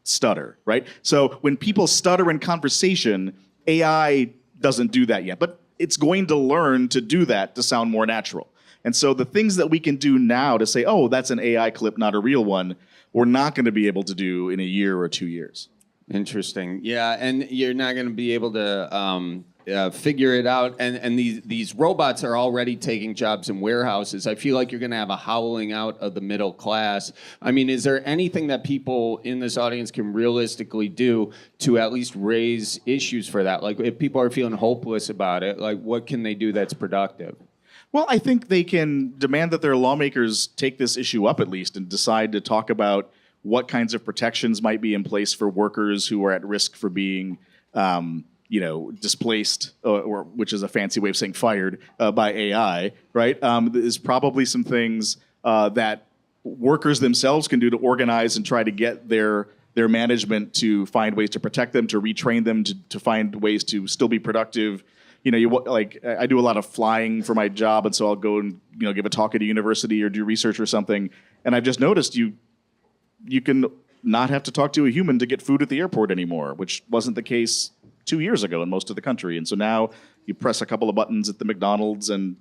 Speaker 2: stutter, right? So when people stutter in conversation, AI doesn't do that yet. But it's going to learn to do that to sound more natural. And so the things that we can do now to say, oh, that's an AI clip, not a real one, we're not going to be able to do in a year or 2 years.
Speaker 1: Interesting. Yeah, and you're not going to be able to figure it out. And these robots are already taking jobs in warehouses. I feel like you're going to have a howling out of the middle class. I mean, is there anything that people in this audience can realistically do to at least raise issues for that? Like, if people are feeling hopeless about it, like, what can they do that's productive?
Speaker 2: Well, I think they can demand that their lawmakers take this issue up at least and decide to talk about what kinds of protections might be in place for workers who are at risk for being, displaced, or which is a fancy way of saying fired by AI, right? There's probably some things that workers themselves can do to organize and try to get their management to find ways to protect them, to retrain them, to find ways to still be productive. I do a lot of flying for my job, and so I'll go and give a talk at a university or do research or something, and I've just noticed you can not have to talk to a human to get food at the airport anymore, which wasn't the case 2 years ago in most of the country. And so now you press a couple of buttons at the McDonald's and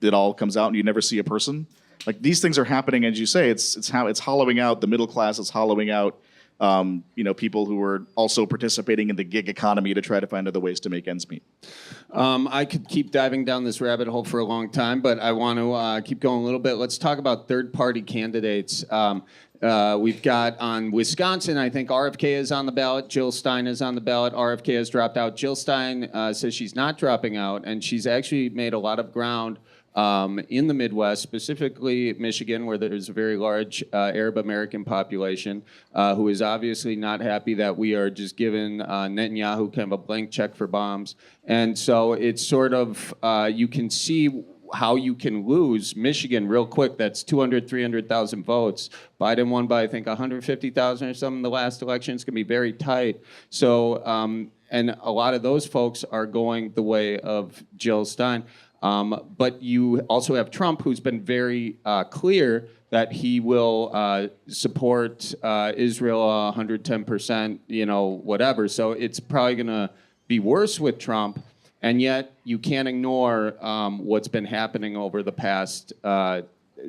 Speaker 2: it all comes out and you never see a person. Like, these things are happening, as you say, it's hollowing out the middle class, it's hollowing out people who are also participating in the gig economy to try to find other ways to make ends meet.
Speaker 1: I could keep diving down this rabbit hole for a long time, but I want to keep going a little bit. Let's talk about third-party candidates. We've got on Wisconsin, I think RFK is on the ballot. Jill Stein is on the ballot. RFK has dropped out. Jill Stein says she's not dropping out, and she's actually made a lot of ground in the Midwest, specifically Michigan, where there's a very large Arab American population, who is obviously not happy that we are just giving Netanyahu kind of a blank check for bombs. And so it's sort of, you can see how you can lose Michigan real quick. That's 200, 300,000 votes. Biden won by, I think, 150,000 or something the last election. It's going to be very tight. So, and a lot of those folks are going the way of Jill Stein. But you also have Trump, who's been very clear that he will support Israel 110%, whatever. So it's probably going to be worse with Trump. And yet you can't ignore what's been happening over the past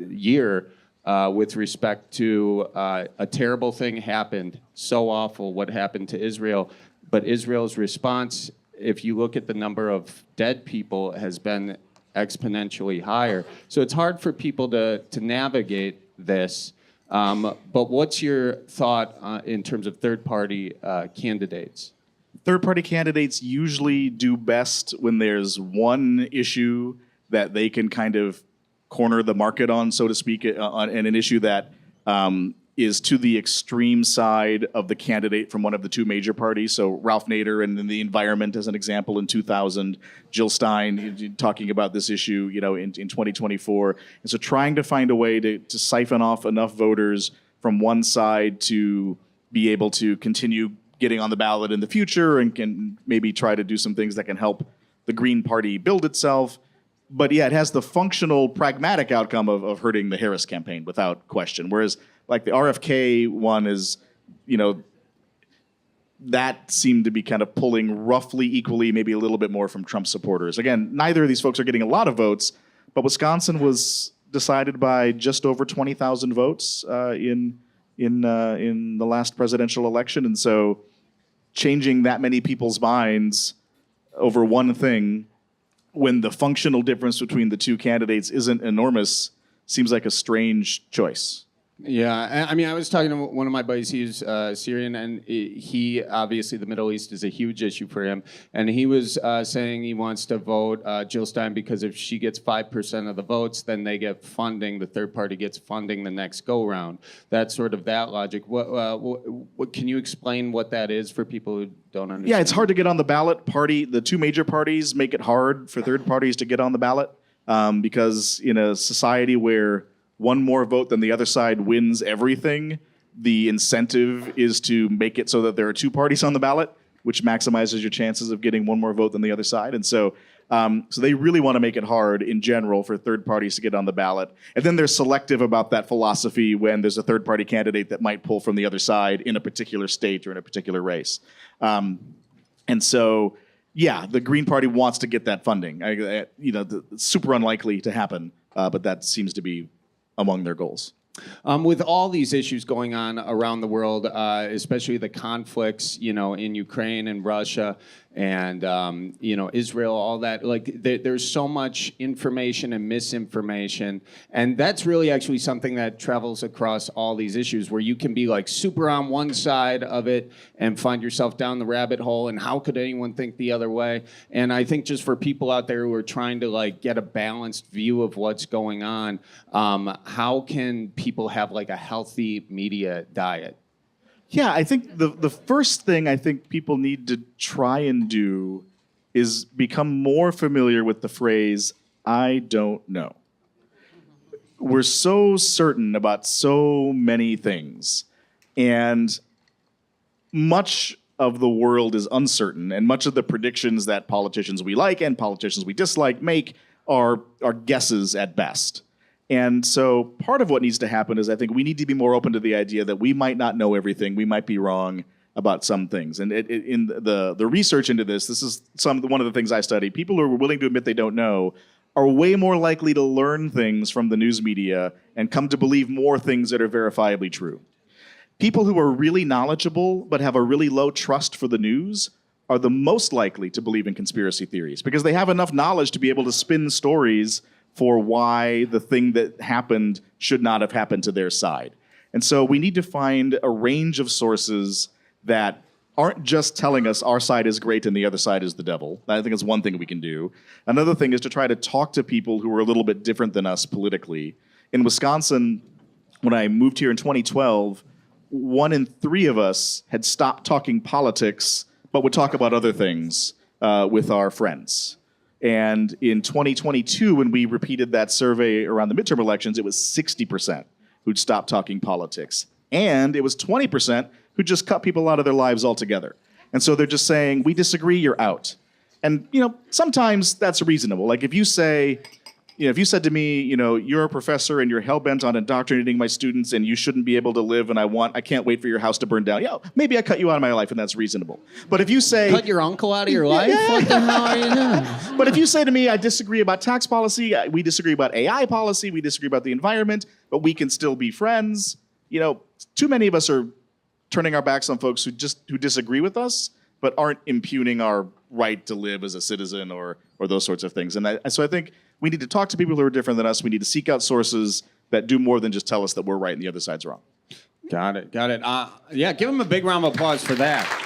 Speaker 1: year with respect to a terrible thing happened, so awful what happened to Israel. But Israel's response, if you look at the number of dead people, has been exponentially higher. So it's hard for people to navigate this. But what's your thought in terms of third-party candidates?
Speaker 2: Third-party candidates usually do best when there's one issue that they can kind of corner the market on, so to speak, and an issue that is to the extreme side of the candidate from one of the two major parties. So Ralph Nader and the environment, as an example, in 2000, Jill Stein talking about this issue, in 2024. And so trying to find a way to siphon off enough voters from one side to be able to continue getting on the ballot in the future and can maybe try to do some things that can help the Green Party build itself. But yeah, it has the functional, pragmatic outcome of hurting the Harris campaign without question. Whereas like the RFK one is, that seemed to be kind of pulling roughly equally, maybe a little bit more from Trump supporters. Again, neither of these folks are getting a lot of votes, but Wisconsin was decided by just over 20,000 votes in the last presidential election. And so changing that many people's minds over one thing when the functional difference between the two candidates isn't enormous seems like a strange choice.
Speaker 1: Yeah, I mean, I was talking to one of my buddies. He's Syrian, and he obviously the Middle East is a huge issue for him. And he was saying he wants to vote Jill Stein because if she gets 5% of the votes, then they get funding. The third party gets funding the next go round. That's sort of that logic. What can you explain what that is for people who don't understand?
Speaker 2: Yeah, it's hard to get on the ballot. The two major parties make it hard for third parties to get on the ballot because in a society where one more vote than the other side wins everything, the incentive is to make it so that there are two parties on the ballot, which maximizes your chances of getting one more vote than the other side. And so they really want to make it hard in general for third parties to get on the ballot. And then they're selective about that philosophy when there's a third party candidate that might pull from the other side in a particular state or in a particular race. And so, yeah, the Green Party wants to get that funding. It's super unlikely to happen, but that seems to be among their goals.
Speaker 1: With all these issues going on around the world, especially the conflicts, in Ukraine and Russia and, Israel, all that, there's so much information and misinformation. And that's really actually something that travels across all these issues where you can be super on one side of it and find yourself down the rabbit hole. And how could anyone think the other way? And I think just for people out there who are trying to get a balanced view of what's going on, how can people have a healthy media diet?
Speaker 2: Yeah, I think the first thing I think people need to try and do is become more familiar with the phrase, "I don't know." We're so certain about so many things, and much of the world is uncertain, and much of the predictions that politicians we like and politicians we dislike make are guesses at best. And so part of what needs to happen is I think we need to be more open to the idea that we might not know everything. We might be wrong about some things. And in the research into this is one of the things I study. People who are willing to admit they don't know are way more likely to learn things from the news media and come to believe more things that are verifiably true. People who are really knowledgeable but have a really low trust for the news are the most likely to believe in conspiracy theories because they have enough knowledge to be able to spin stories for why the thing that happened should not have happened to their side. And so we need to find a range of sources that aren't just telling us our side is great and the other side is the devil. I think it's one thing we can do. Another thing is to try to talk to people who are a little bit different than us politically. In Wisconsin, when I moved here in 2012, 1 in 3 of us had stopped talking politics, but would talk about other things with our friends. And in 2022, when we repeated that survey around the midterm elections, it was 60% who'd stopped talking politics. And it was 20% who just cut people out of their lives altogether. And so they're just saying, we disagree, you're out. And, sometimes that's reasonable. Like if you say, if you said to me, you're a professor and you're hell-bent on indoctrinating my students and you shouldn't be able to live and I can't wait for your house to burn down. Maybe I cut you out of my life and that's reasonable. But if you say...
Speaker 1: Cut your uncle out of your life? Yeah. What the hell are you doing?
Speaker 2: But if you say to me, I disagree about tax policy, we disagree about AI policy, we disagree about the environment, but we can still be friends, too many of us are turning our backs on folks who disagree with us, but aren't impugning our right to live as a citizen or those sorts of things. And so I think we need to talk to people who are different than us. We need to seek out sources that do more than just tell us that we're right and the other side's wrong.
Speaker 1: Got it. Yeah, give him a big round of applause for that.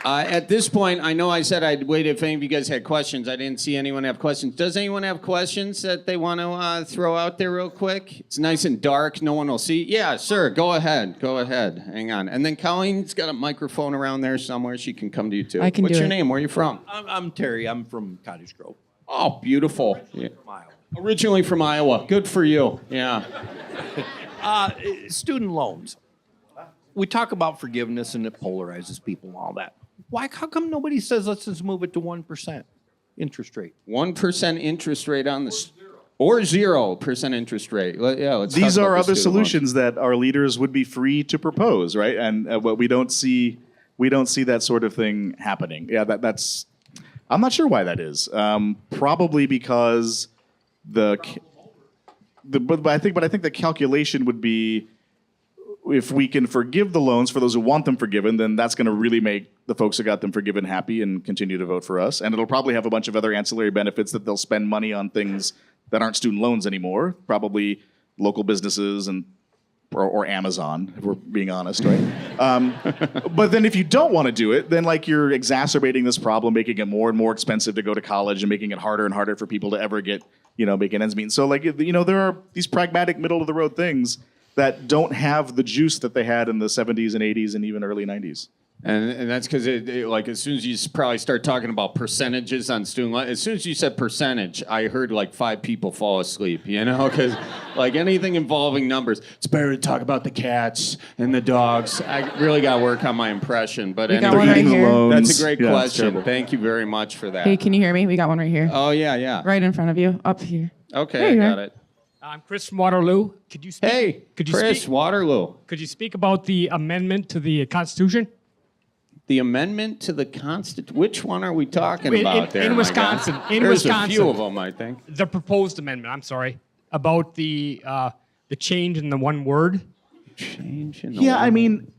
Speaker 1: At this point, I know I said I'd wait if any of you guys had questions. I didn't see anyone have questions. Does anyone have questions that they want to throw out there real quick? It's nice and dark. No one will see. Yeah, sir. Go ahead. Hang on. And then Colleen's got a microphone around there somewhere. She can come to you, too.
Speaker 3: I can
Speaker 1: What's
Speaker 3: do
Speaker 1: your
Speaker 3: it.
Speaker 1: name? Where are you from?
Speaker 4: I'm Terry. I'm from Cottage Grove.
Speaker 1: Oh, beautiful. Yeah.
Speaker 4: From Iowa.
Speaker 1: Originally from Iowa. Good for you. Yeah.
Speaker 4: Student loans. We talk about forgiveness and it polarizes people and all that. How come nobody says let's just move it to 1% interest rate?
Speaker 1: 1% interest rate on the... Or 0% interest rate. Let's
Speaker 2: These
Speaker 1: talk about
Speaker 2: are
Speaker 1: the
Speaker 2: other
Speaker 1: student
Speaker 2: solutions that our leaders would be free to propose, right? And what we don't see that sort of thing happening. Yeah, that's. I'm not sure why that is. Probably because but I think the calculation would be, if we can forgive the loans for those who want them forgiven, then that's going to really make the folks who got them forgiven happy and continue to vote for us. And it'll probably have a bunch of other ancillary benefits that they'll spend money on things that aren't student loans anymore, probably local businesses or Amazon, if we're being honest, right? But then if you don't want to do it, then you're exacerbating this problem, making it more and more expensive to go to college and making it harder and harder for people to ever get, making ends meet. So there are these pragmatic middle of the road things that don't have the juice that they had in the 70s and 80s and even early 90s.
Speaker 1: And that's because as soon as you probably start talking about percentages on student loan, as soon as you said percentage, I heard 5 people fall asleep, because anything involving numbers, it's better to talk about the cats and the dogs. I really got to work on my impression. But
Speaker 3: We got one right here.
Speaker 1: That's a great
Speaker 2: Yeah,
Speaker 1: question. Thank you very much for that.
Speaker 3: Hey, can you hear me? We got one right here.
Speaker 1: Oh, yeah.
Speaker 3: Right in front of you, up here.
Speaker 1: Okay,
Speaker 3: There
Speaker 1: I
Speaker 3: you
Speaker 1: got
Speaker 3: are.
Speaker 1: it.
Speaker 5: I'm Chris from Waterloo. Could you speak?
Speaker 1: Hey,
Speaker 5: could you
Speaker 1: Chris,
Speaker 5: speak?
Speaker 1: Waterloo.
Speaker 5: Could you speak about the amendment to the Constitution?
Speaker 1: The amendment to the Constitution. Which one are we talking
Speaker 5: In-
Speaker 1: about
Speaker 5: in-
Speaker 1: there?
Speaker 5: in
Speaker 1: my
Speaker 5: Wisconsin.
Speaker 1: God?
Speaker 5: In
Speaker 1: There's
Speaker 5: Wisconsin.
Speaker 1: a few of them, I think.
Speaker 5: The proposed amendment. I'm sorry, about the change in the one word.
Speaker 1: Change in the
Speaker 2: Yeah, I
Speaker 1: law.
Speaker 2: mean,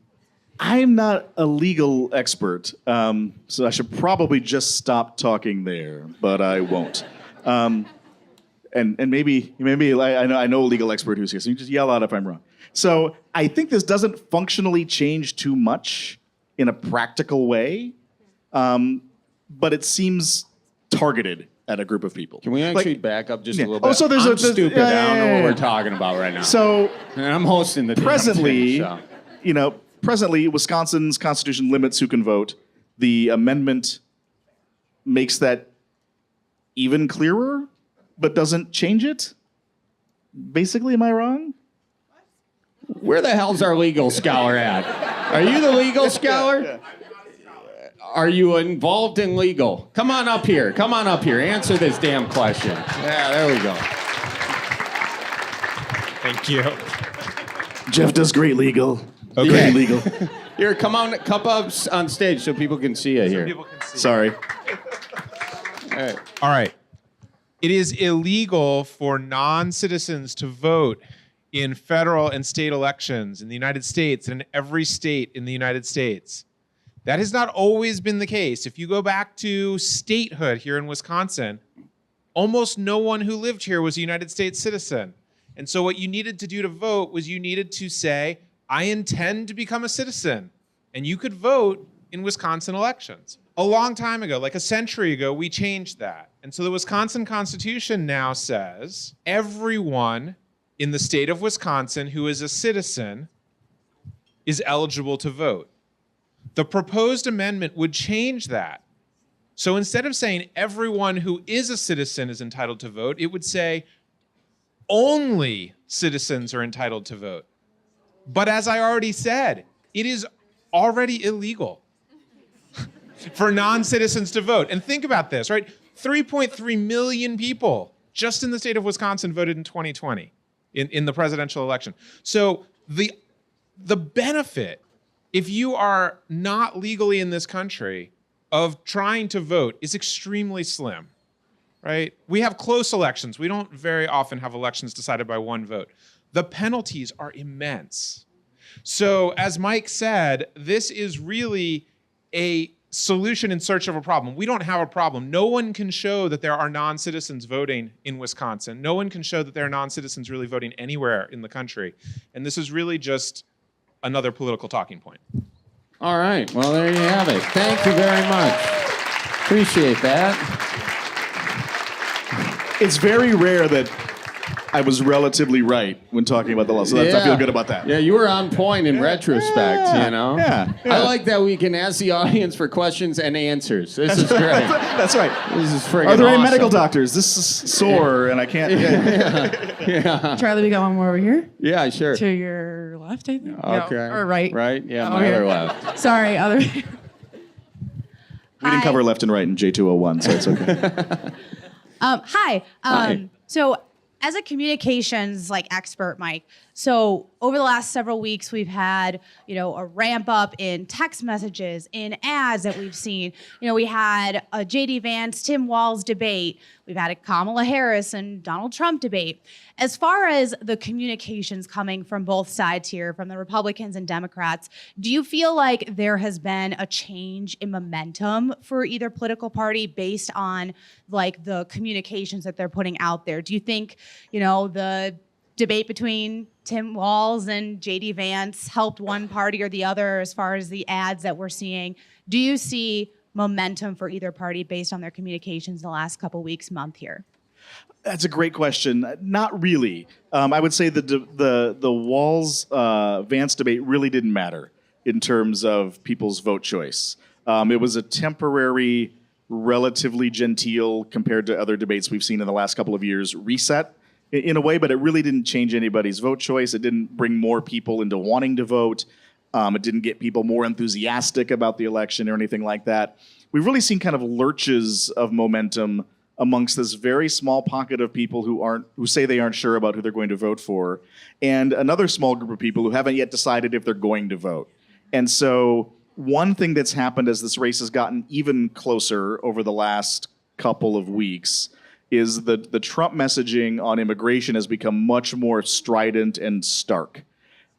Speaker 2: I'm not a legal expert, so I should probably just stop talking there, but I won't. And maybe I know a legal expert who's here, so you just yell out if I'm wrong. So I think this doesn't functionally change too much in a practical way, but it seems targeted at a group of people.
Speaker 1: Can we actually back up just
Speaker 2: yeah.
Speaker 1: a little bit?
Speaker 2: Oh, so there's
Speaker 1: I'm stupid. I don't know what
Speaker 2: yeah.
Speaker 1: we're talking about right now.
Speaker 2: So
Speaker 1: and I'm hosting the damn
Speaker 2: presently,
Speaker 1: thing, so.
Speaker 2: presently, Wisconsin's constitution limits who can vote. The amendment makes that even clearer, but doesn't change it. Basically, am I wrong?
Speaker 1: Where the hell's our legal scholar at? Are you the legal scholar?
Speaker 2: Yeah.
Speaker 1: Are you involved in legal? Come on up here. Answer this damn question. Yeah, there we go.
Speaker 5: Thank you.
Speaker 2: Jeff does great legal.
Speaker 1: Okay.
Speaker 2: Great legal.
Speaker 1: Here, come up on stage so people can see you here.
Speaker 2: Sorry.
Speaker 1: All right.
Speaker 6: All right. It is illegal for non-citizens to vote in federal and state elections in the United States and in every state in the United States. That has not always been the case. If you go back to statehood here in Wisconsin, almost no one who lived here was a United States citizen. And so what you needed to do to vote was you needed to say, I intend to become a citizen. And you could vote in Wisconsin elections. A long time ago, like a century ago, we changed that. And so the Wisconsin Constitution now says everyone in the state of Wisconsin who is a citizen is eligible to vote. The proposed amendment would change that. So instead of saying everyone who is a citizen is entitled to vote, it would say only citizens are entitled to vote. But as I already said, it is already illegal for non-citizens to vote. And think about this, right? 3.3 million people just in the state of Wisconsin voted in 2020 in the presidential election. So the benefit, if you are not legally in this country, of trying to vote is extremely slim, right? We have close elections. We don't very often have elections decided by one vote. The penalties are immense. So as Mike said, this is really a solution in search of a problem. We don't have a problem. No one can show that there are non-citizens voting in Wisconsin. No one can show that there are non-citizens really voting anywhere in the country. And this is really just another political talking point.
Speaker 7: All right. Well, there you have it. Thank you very much. Appreciate that.
Speaker 2: It's very rare that I was relatively right when talking about the law, so I feel good about that.
Speaker 7: Yeah, you were on point in retrospect, you know?
Speaker 2: Yeah.
Speaker 7: I like that we can ask the audience for questions and answers. This is great.
Speaker 2: That's right.
Speaker 7: This is friggin'
Speaker 2: Are there any
Speaker 7: awesome.
Speaker 2: medical doctors? This is sore, and I can't.
Speaker 7: Yeah.
Speaker 3: Charlie, we got one more over here.
Speaker 7: Yeah, sure.
Speaker 3: To your left, I think.
Speaker 7: Okay.
Speaker 3: No, or right.
Speaker 7: Right? Yeah,
Speaker 3: Oh,
Speaker 7: my
Speaker 3: here.
Speaker 7: other left.
Speaker 3: Sorry, other.
Speaker 2: We didn't cover left and right in J201, so it's okay.
Speaker 8: Hi.
Speaker 7: Hi.
Speaker 8: So as a communications expert, Mike, so over the last several weeks, we've had, a ramp up in text messages, in ads that we've seen. We had a J.D. Vance, Tim Walz debate. We've had a Kamala Harris and Donald Trump debate. As far as the communications coming from both sides here, from the Republicans and Democrats, do you feel like there has been a change in momentum for either political party based on the communications that they're putting out there? Do you think, the debate between Tim Walz and J.D. Vance helped one party or the other as far as the ads that we're seeing? Do you see momentum for either party based on their communications in the last couple weeks, month here?
Speaker 2: That's a great question. Not really. I would say the Walz Vance debate really didn't matter in terms of people's vote choice. It was a temporary, relatively genteel, compared to other debates we've seen in the last couple of years, reset in a way, but it really didn't change anybody's vote choice. It didn't bring more people into wanting to vote. It didn't get people more enthusiastic about the election or anything like that. We've really seen kind of lurches of momentum amongst this very small pocket of people who say they aren't sure about who they're going to vote for, and another small group of people who haven't yet decided if they're going to vote. And so one thing that's happened as this race has gotten even closer over the last couple of weeks is the Trump messaging on immigration has become much more strident and stark.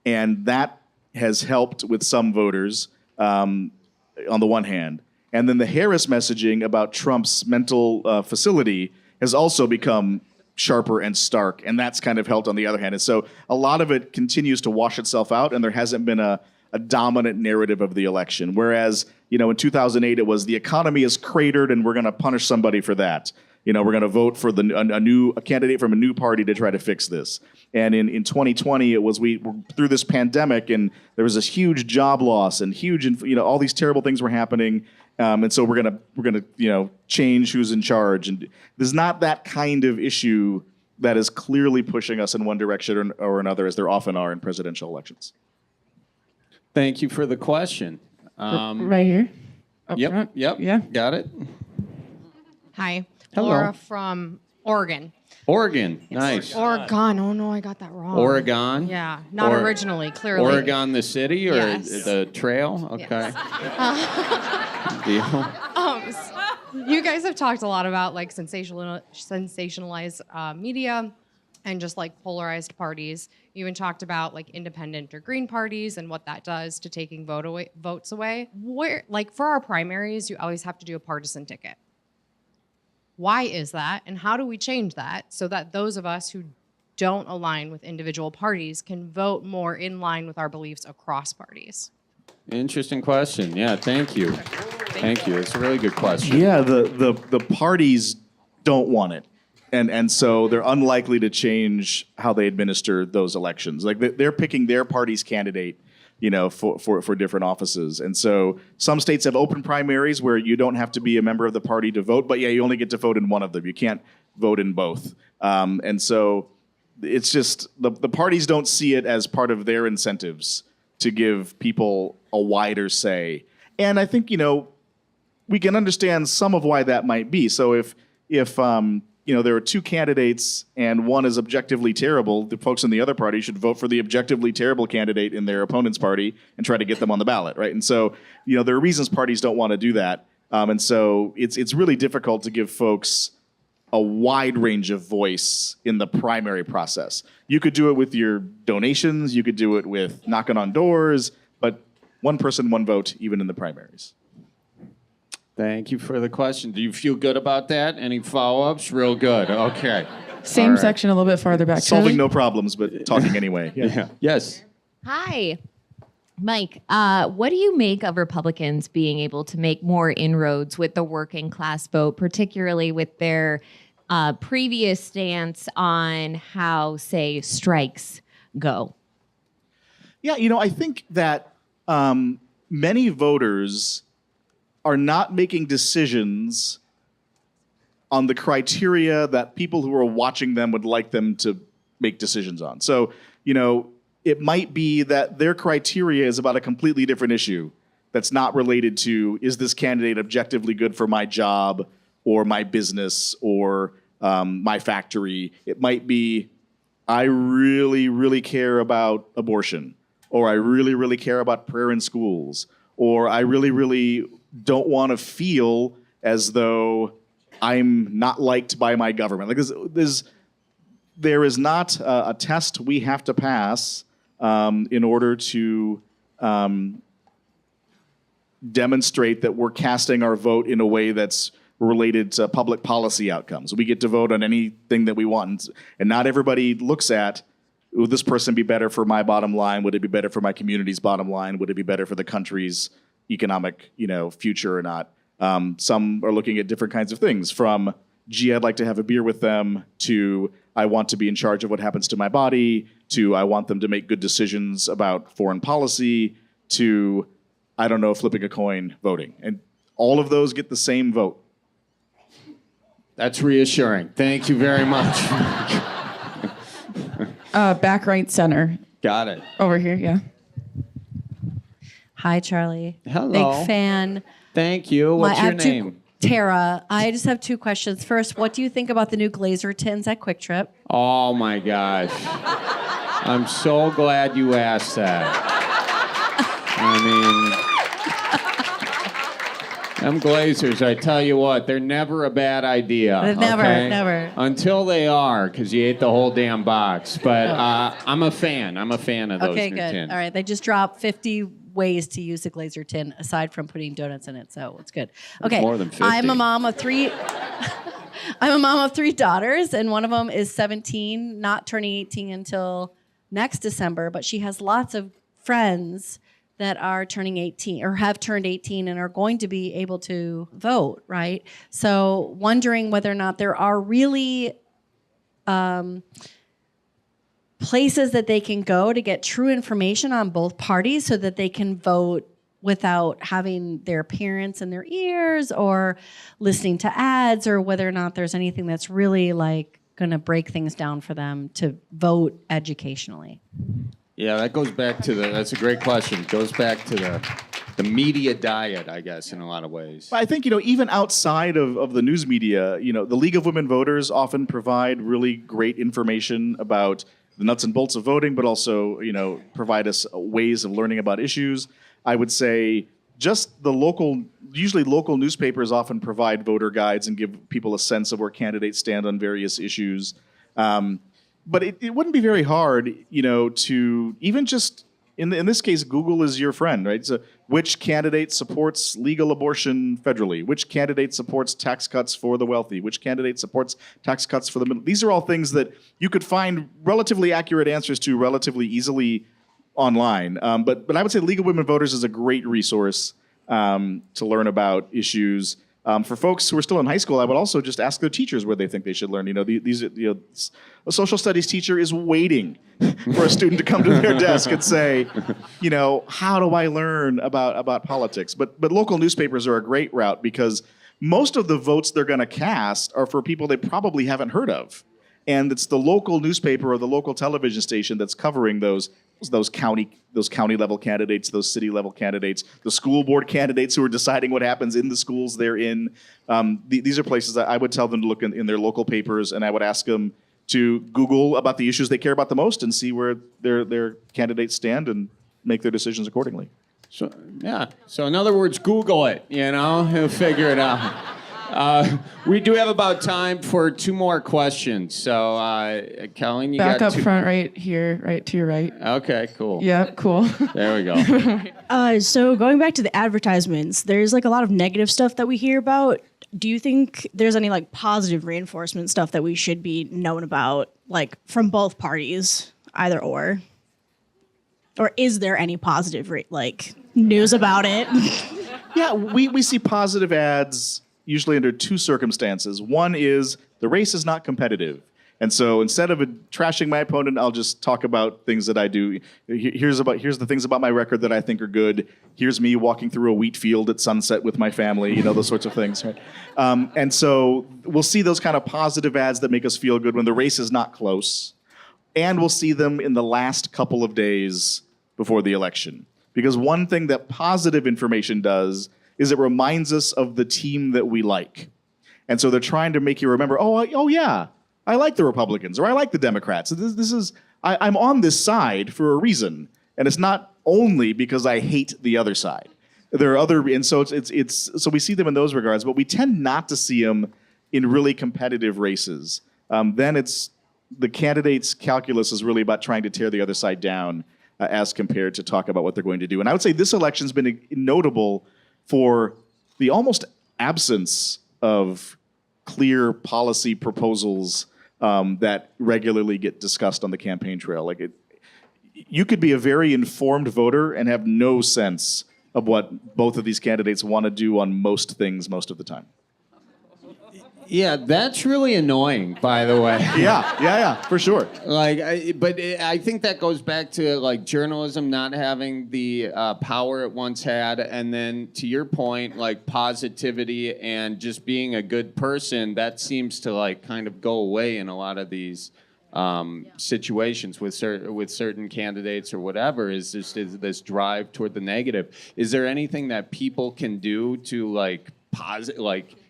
Speaker 2: And that has helped with some voters on the one hand. And then the Harris messaging about Trump's mental facility has also become sharper and stark, and that's kind of helped on the other hand. And so a lot of it continues to wash itself out, and there hasn't been a dominant narrative of the election. Whereas, in 2008, it was the economy is cratered and we're going to punish somebody for that. We're going to vote for a candidate from a new party to try to fix this. And in 2020, it was we were through this pandemic, and there was this huge job loss and all these terrible things were happening. And so we're gonna change who's in charge. And there's not that kind of issue that is clearly pushing us in one direction or another, as there often are in presidential elections.
Speaker 7: Thank you for the question.
Speaker 3: Right here. Up
Speaker 7: Yep.
Speaker 3: front.
Speaker 7: Yep.
Speaker 3: Yeah.
Speaker 7: Got it.
Speaker 9: Hi,
Speaker 7: Hello.
Speaker 9: Laura from Oregon.
Speaker 7: Oregon. Nice.
Speaker 9: Oregon. Oh no, I got that wrong.
Speaker 7: Oregon.
Speaker 9: Yeah, not
Speaker 7: Or-
Speaker 9: originally. Clearly.
Speaker 7: Oregon, the city, or
Speaker 9: Yes.
Speaker 7: the trail? Okay. Deal.
Speaker 9: You guys have talked a lot about sensationalized media and just polarized parties. You even talked about independent or green parties and what that does to taking votes away. Where for our primaries, you always have to do a partisan ticket. Why is that, and how do we change that so that those of us who don't align with individual parties can vote more in line with our beliefs across parties?
Speaker 7: Interesting question. Yeah, thank you. Thank you. It's a really good question.
Speaker 2: Yeah, the parties don't want it. And so they're unlikely to change how they administer those elections. Like they're picking their party's candidate, for different offices. And so some states have open primaries where you don't have to be a member of the party to vote, but you only get to vote in one of them. You can't vote in both. And so it's just the parties don't see it as part of their incentives to give people a wider say. And I think, we can understand some of why that might be. So if there are two candidates and one is objectively terrible, the folks in the other party should vote for the objectively terrible candidate in their opponent's party and try to get them on the ballot, right? And so, there are reasons parties don't want to do that. And so it's really difficult to give folks a wide range of voice in the primary process. You could do it with your donations, you could do it with knocking on doors, but one person, one vote, even in the primaries.
Speaker 7: Thank you for the question. Do you feel good about that? Any follow-ups? Real good. Okay.
Speaker 3: Same section a little bit farther back.
Speaker 2: Solving
Speaker 3: Shirley?
Speaker 2: no problems, but talking anyway.
Speaker 7: Yeah. Yes.
Speaker 10: Hi. Mike, what do you make of Republicans being able to make more inroads with the working class vote, particularly with their previous stance on how, say, strikes go?
Speaker 2: Yeah, I think that many voters are not making decisions on the criteria that people who are watching them would like them to make decisions on. So, it might be that their criteria is about a completely different issue that's not related to, is this candidate objectively good for my job or my business or my factory? It might be, I really, really care about abortion, or I really, really care about prayer in schools, or I really, really don't want to feel as though I'm not liked by my government. Like there is not a test we have to pass in order to demonstrate that we're casting our vote in a way that's related to public policy outcomes. We get to vote on anything that we want. And not everybody looks at, would this person be better for my bottom line? Would it be better for my community's bottom line? Would it be better for the country's economic, future or not? Some are looking at different kinds of things, from, gee, I'd like to have a beer with them, to I want to be in charge of what happens to my body, to I want them to make good decisions about foreign policy, to, I don't know, flipping a coin, voting. And all of those get the same vote.
Speaker 7: That's reassuring. Thank you very much.
Speaker 3: Back right center.
Speaker 7: Got it.
Speaker 3: Over here, yeah.
Speaker 11: Hi, Charlie.
Speaker 7: Hello.
Speaker 11: Big fan.
Speaker 7: Thank you. What's your name?
Speaker 11: Tara. I just have two questions. First, what do you think about the new Glazer tins at Quick Trip?
Speaker 7: Oh my gosh. I'm so glad you asked that. Them Glazers, I tell you what, they're never a bad idea.
Speaker 11: Never.
Speaker 7: Until they are, because you ate the whole damn box. But I'm a fan. I'm a fan of those
Speaker 11: Okay,
Speaker 7: new
Speaker 11: good.
Speaker 7: tins.
Speaker 11: All right, they just dropped 50 ways to use a Glazer tin aside from putting donuts in it, so it's good. Okay,
Speaker 7: more than 50.
Speaker 11: I'm a mom of three. I'm a mom of three daughters, and one of them is 17, not turning 18 until next December, but she has lots of friends that are turning 18 or have turned 18 and are going to be able to vote, right? So wondering whether or not there are really places that they can go to get true information on both parties so that they can vote without having their parents in their ears or listening to ads, or whether or not there's anything that's really like going to break things down for them to vote educationally.
Speaker 7: Yeah, that goes back to that's a great question. It goes back to the media diet, I guess, in a lot of ways.
Speaker 2: I think, even outside of the news media, the League of Women Voters often provide really great information about the nuts and bolts of voting, but also, provide us ways of learning about issues. I would say just usually local newspapers often provide voter guides and give people a sense of where candidates stand on various issues. But it wouldn't be very hard, to even just, in this case, Google is your friend, right? So which candidate supports legal abortion federally, which candidate supports tax cuts for the wealthy, which candidate supports tax cuts for the middle. These are all things that you could find relatively accurate answers to relatively easily online. But I would say League of Women Voters is a great resource to learn about issues. For folks who are still in high school, I would also just ask their teachers where they think they should learn. A social studies teacher is waiting for a student to come to their desk and say, how do I learn about politics? But local newspapers are a great route because most of the votes they're going to cast are for people they probably haven't heard of. And it's the local newspaper or the local television station that's covering those county level candidates, those city level candidates, the school board candidates who are deciding what happens in the schools they're in. These are places that I would tell them to look in their local papers, and I would ask them to Google about the issues they care about the most and see where their candidates stand and make their decisions accordingly.
Speaker 7: So in other words, Google it, he'll figure it out. We do have about time for 2 more questions. So, Colleen, you
Speaker 3: Back
Speaker 7: got
Speaker 3: up front right here, right to your right.
Speaker 7: Okay, cool.
Speaker 3: Yeah, cool.
Speaker 7: There we go.
Speaker 12: So going back to the advertisements, there's like a lot of negative stuff that we hear about. Do you think there's any like positive reinforcement stuff that we should be known about, like from both parties, either or? Or is there any positive news about it?
Speaker 2: Yeah, we see positive ads usually under 2 circumstances. One is the race is not competitive. And so instead of trashing my opponent, I'll just talk about things that I do. Here's the things about my record that I think are good. Here's me walking through a wheat field at sunset with my family, those sorts of things. Right? And so we'll see those kind of positive ads that make us feel good when the race is not close. And we'll see them in the last couple of days before the election. Because one thing that positive information does is it reminds us of the team that we like. And so they're trying to make you remember, oh yeah, I like the Republicans, or I like the Democrats. I'm on this side for a reason. And it's not only because I hate the other side. There are other, and so so we see them in those regards, but we tend not to see them in really competitive races. Then it's the candidates' calculus is really about trying to tear the other side down as compared to talk about what they're going to do. And I would say this election's been notable for the almost absence of clear policy proposals that regularly get discussed on the campaign trail. You could be a very informed voter and have no sense of what both of these candidates want to do on most things most of the time.
Speaker 7: Yeah, that's really annoying, by the way.
Speaker 2: Yeah, for sure.
Speaker 7: I think that goes back to journalism not having the power it once had, and then to your point, positivity and just being a good person. That seems to kind of go away in a lot of these situations with certain candidates or whatever. Is this drive toward the negative? Is there anything that people can do to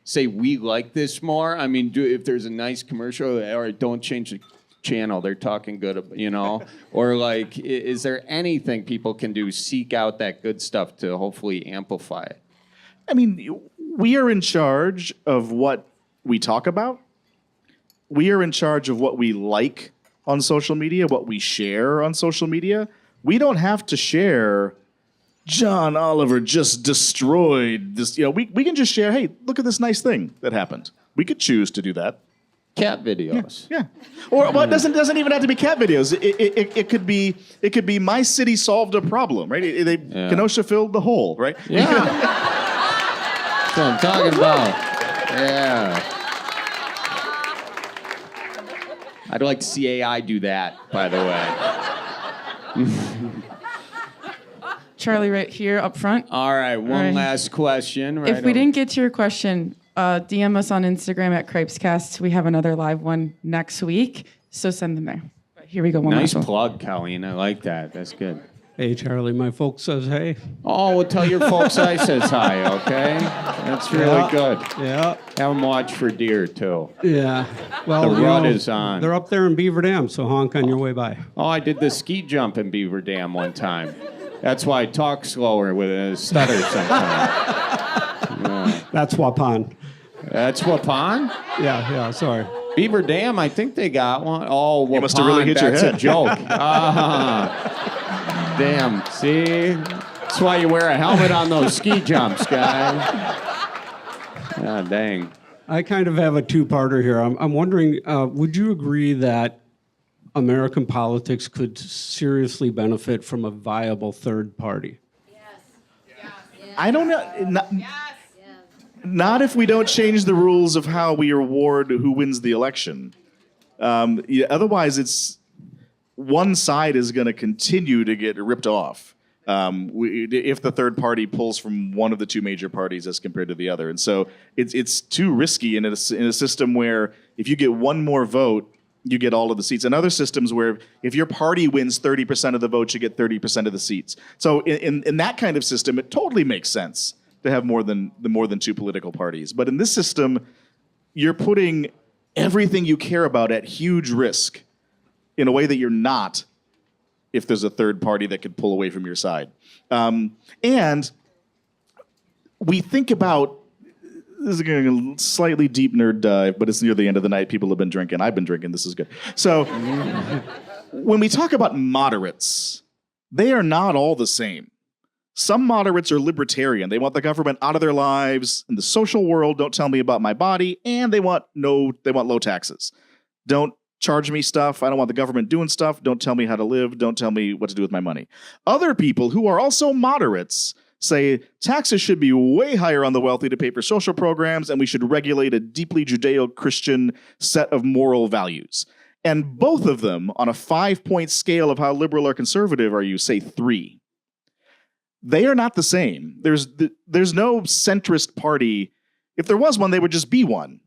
Speaker 7: say we like this more? I mean, if there's a nice commercial, or don't change the channel, they're talking good, or is there anything people can do, seek out that good stuff to hopefully amplify it?
Speaker 2: I mean, we are in charge of what we talk about. We are in charge of what we like on social media, what we share on social media. We don't have to share John Oliver just destroyed this. We can just share, hey, look at this nice thing that happened. We could choose to do that.
Speaker 7: Cat videos.
Speaker 2: Yeah. Or it doesn't even have to be cat videos. It could be my city solved a problem, right? Kenosha filled the hole, right?
Speaker 7: Yeah. That's what I'm talking about. Yeah. I'd like to see AI do that, by the way.
Speaker 3: Charlie, right here up front.
Speaker 7: All right, one last question.
Speaker 3: If we didn't get to your question, DM us on Instagram at Cripescast. We have another live one next week, so send them there. Here we go.
Speaker 7: Nice plug, Colleen. I like that. That's good.
Speaker 13: Hey, Charlie, my folks says hey.
Speaker 7: Oh, well, tell your folks I says hi, okay? That's really good.
Speaker 13: Yeah.
Speaker 7: Have them watch for deer, too.
Speaker 13: Yeah. Well,
Speaker 7: the rut is on.
Speaker 13: They're up there in Beaver Dam, so honk on your way by.
Speaker 7: Oh, I did the ski jump in Beaver Dam one time. That's why I talk slower with a stutter sometimes. Yeah.
Speaker 13: That's Waupun.
Speaker 7: That's Waupun?
Speaker 13: Yeah, sorry.
Speaker 7: Beaver Dam, I think they got one. Oh, Waupun,
Speaker 2: you must have really hit your head.
Speaker 7: That's a joke. Damn, see? That's why you wear a helmet on those ski jumps, guy. God dang.
Speaker 13: I kind of have a two-parter here. I'm wondering, would you agree that American politics could seriously benefit from a viable third party?
Speaker 2: I don't know. Not if we don't change the rules of how we award who wins the election. Otherwise, it's one side is going to continue to get ripped off if the third party pulls from one of the two major parties as compared to the other. And so it's too risky in a system where if you get one more vote, you get all of the seats. And other systems where if your party wins 30% of the votes, you get 30% of the seats. So in that kind of system, it totally makes sense to have more than two political parties. But in this system, you're putting everything you care about at huge risk in a way that you're not if there's a third party that could pull away from your side. And we think about, this is a slightly deep nerd dive, but it's near the end of the night. People have been drinking. I've been drinking. This is good. So when we talk about moderates, they are not all the same. Some moderates are libertarian. They want the government out of their lives. In the social world, don't tell me about my body. And they want low taxes. Don't charge me stuff. I don't want the government doing stuff. Don't tell me how to live. Don't tell me what to do with my money. Other people who are also moderates say taxes should be way higher on the wealthy to pay for social programs, and we should regulate a deeply Judeo-Christian set of moral values. And both of them, on a 5-point scale of how liberal or conservative are you, say 3. They are not the same. There's no centrist party. If there was one, they would just be one.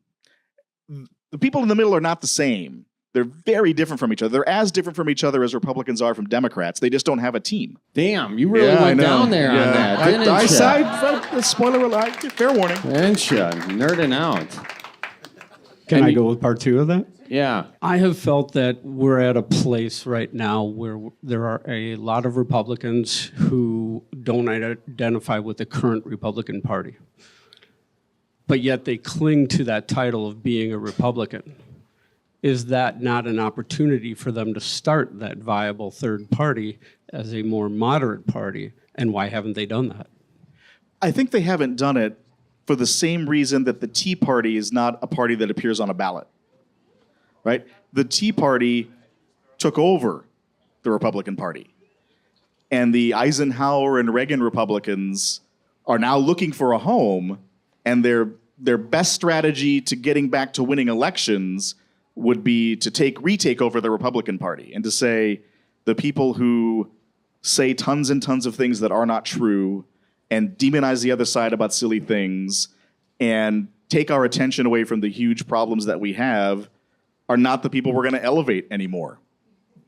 Speaker 2: The people in the middle are not the same. They're very different from each other. They're as different from each other as Republicans are from Democrats. They just don't have a team.
Speaker 7: Damn, you really went down there on that, didn't you?
Speaker 2: I side, spoiler alert, fair warning.
Speaker 7: Didn't you? Nerding out.
Speaker 13: Can I go with part 2 of that?
Speaker 7: Yeah.
Speaker 13: I have felt that we're at a place right now where there are a lot of Republicans who don't identify with the current Republican Party, but yet they cling to that title of being a Republican. Is that not an opportunity for them to start that viable third party as a more moderate party? And why haven't they done that?
Speaker 2: I think they haven't done it for the same reason that the Tea Party is not a party that appears on a ballot, right? The Tea Party took over the Republican Party. And the Eisenhower and Reagan Republicans are now looking for a home, and their best strategy to getting back to winning elections would be to retake over the Republican Party and to say the people who say tons and tons of things that are not true and demonize the other side about silly things and take our attention away from the huge problems that we have are not the people we're going to elevate anymore.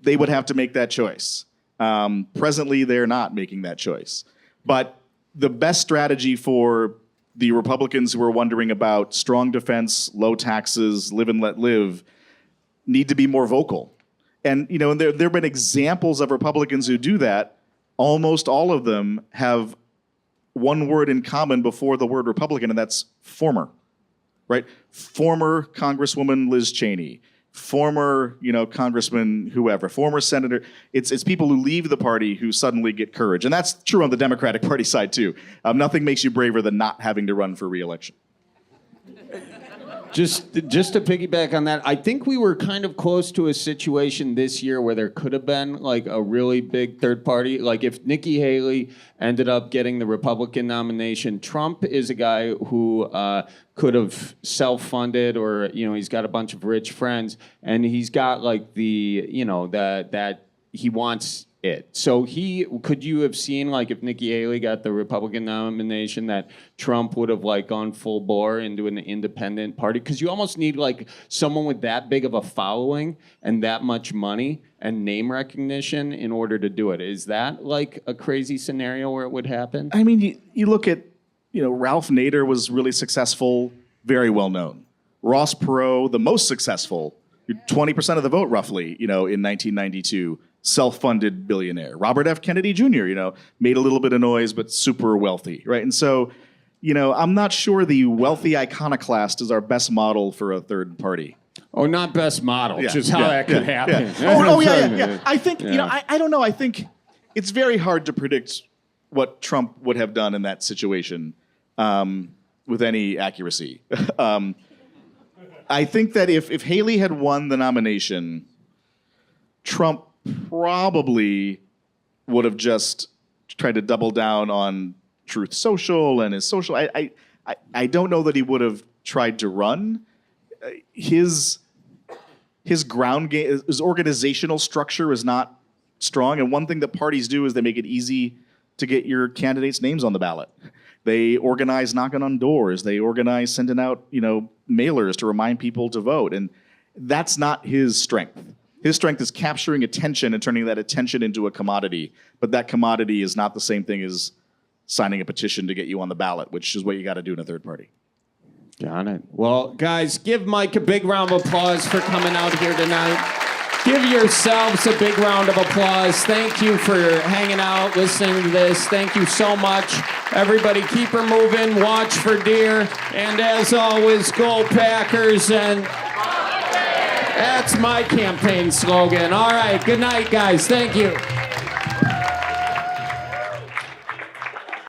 Speaker 2: They would have to make that choice. Presently, they're not making that choice. But the best strategy for the Republicans who are wondering about strong defense, low taxes, live and let live, need to be more vocal. And there have been examples of Republicans who do that. Almost all of them have one word in common before the word Republican, and that's former, right? Former Congresswoman Liz Cheney, former, Congressman whoever, former senator. It's people who leave the party who suddenly get courage. And that's true on the Democratic Party side, too. Nothing makes you braver than not having to run for re-election.
Speaker 7: Just to piggyback on that, I think we were kind of close to a situation this year where there could have been like a really big third party. Like if Nikki Haley ended up getting the Republican nomination, Trump is a guy who could have self-funded, or he's got a bunch of rich friends, and he's got like that he wants it. So could you have seen, like, if Nikki Haley got the Republican nomination, that Trump would have like gone full bore into an independent party? Because you almost need like someone with that big of a following and that much money and name recognition in order to do it. Is that like a crazy scenario where it would happen?
Speaker 2: I mean, you look at, Ralph Nader was really successful, very well known. Ross Perot, the most successful, 20% of the vote roughly, in 1992. Self-funded billionaire. Robert F. Kennedy Jr., made a little bit of noise, but super wealthy, right? And so, I'm not sure the wealthy iconoclast is our best model for a third party.
Speaker 7: Oh, not best model, just how that could happen.
Speaker 2: Yeah. Yeah. I think, I don't know. I think it's very hard to predict what Trump would have done in that situation with any accuracy. I think that if Haley had won the nomination, Trump probably would have just tried to double down on Truth Social and his social. I don't know that he would have tried to run. His ground game, his organizational structure is not strong. And one thing that parties do is they make it easy to get your candidates' names on the ballot. They organize knocking on doors. They organize sending out, mailers to remind people to vote. And that's not his strength. His strength is capturing attention and turning that attention into a commodity. But that commodity is not the same thing as signing a petition to get you on the ballot, which is what you got to do in a third party.
Speaker 7: Got it. Well, guys, give Mike a big round of applause for coming out here tonight. Give yourselves a big round of applause. Thank you for hanging out, listening to this. Thank you so much. Everybody keep her moving, watch for deer, and as always, go Packers. And that's my campaign slogan. All right, good night, guys. Thank you.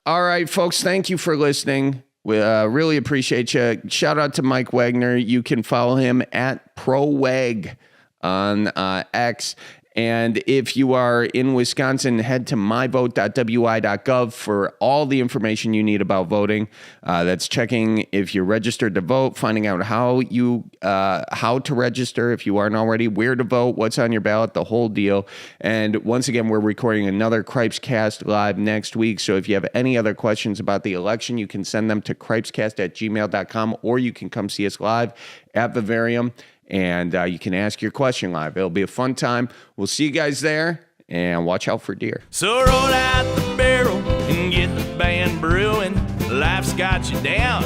Speaker 1: All right, folks, thank you for listening. We really appreciate you. Shout out to Mike Wagner. You can follow him at ProWag on X. And if you are in Wisconsin, head to myvote.wi.gov for all the information you need about voting. That's checking if you're registered to vote, finding out how to register if you aren't already, where to vote, what's on your ballot, the whole deal. And once again, we're recording another Cripescast live next week. So if you have any other questions about the election, you can send them to cripescast@gmail.com, or you can come see us live at Vivarium. And you can ask your question live. It'll be a fun time. We'll see you guys there, and watch out for deer.
Speaker 14: So roll out the barrel and get the band brewing. Life's got you down,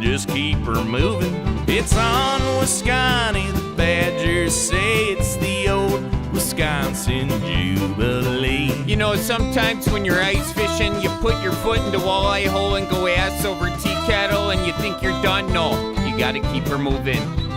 Speaker 14: just keep her moving. It's on Wisconsin, the Badgers say it's the old Wisconsin Jubilee.
Speaker 15: You know, sometimes when you're ice fishing, you put your foot in the walleye hole and go ass over tea kettle, and you think you're done. No, you gotta keep her moving.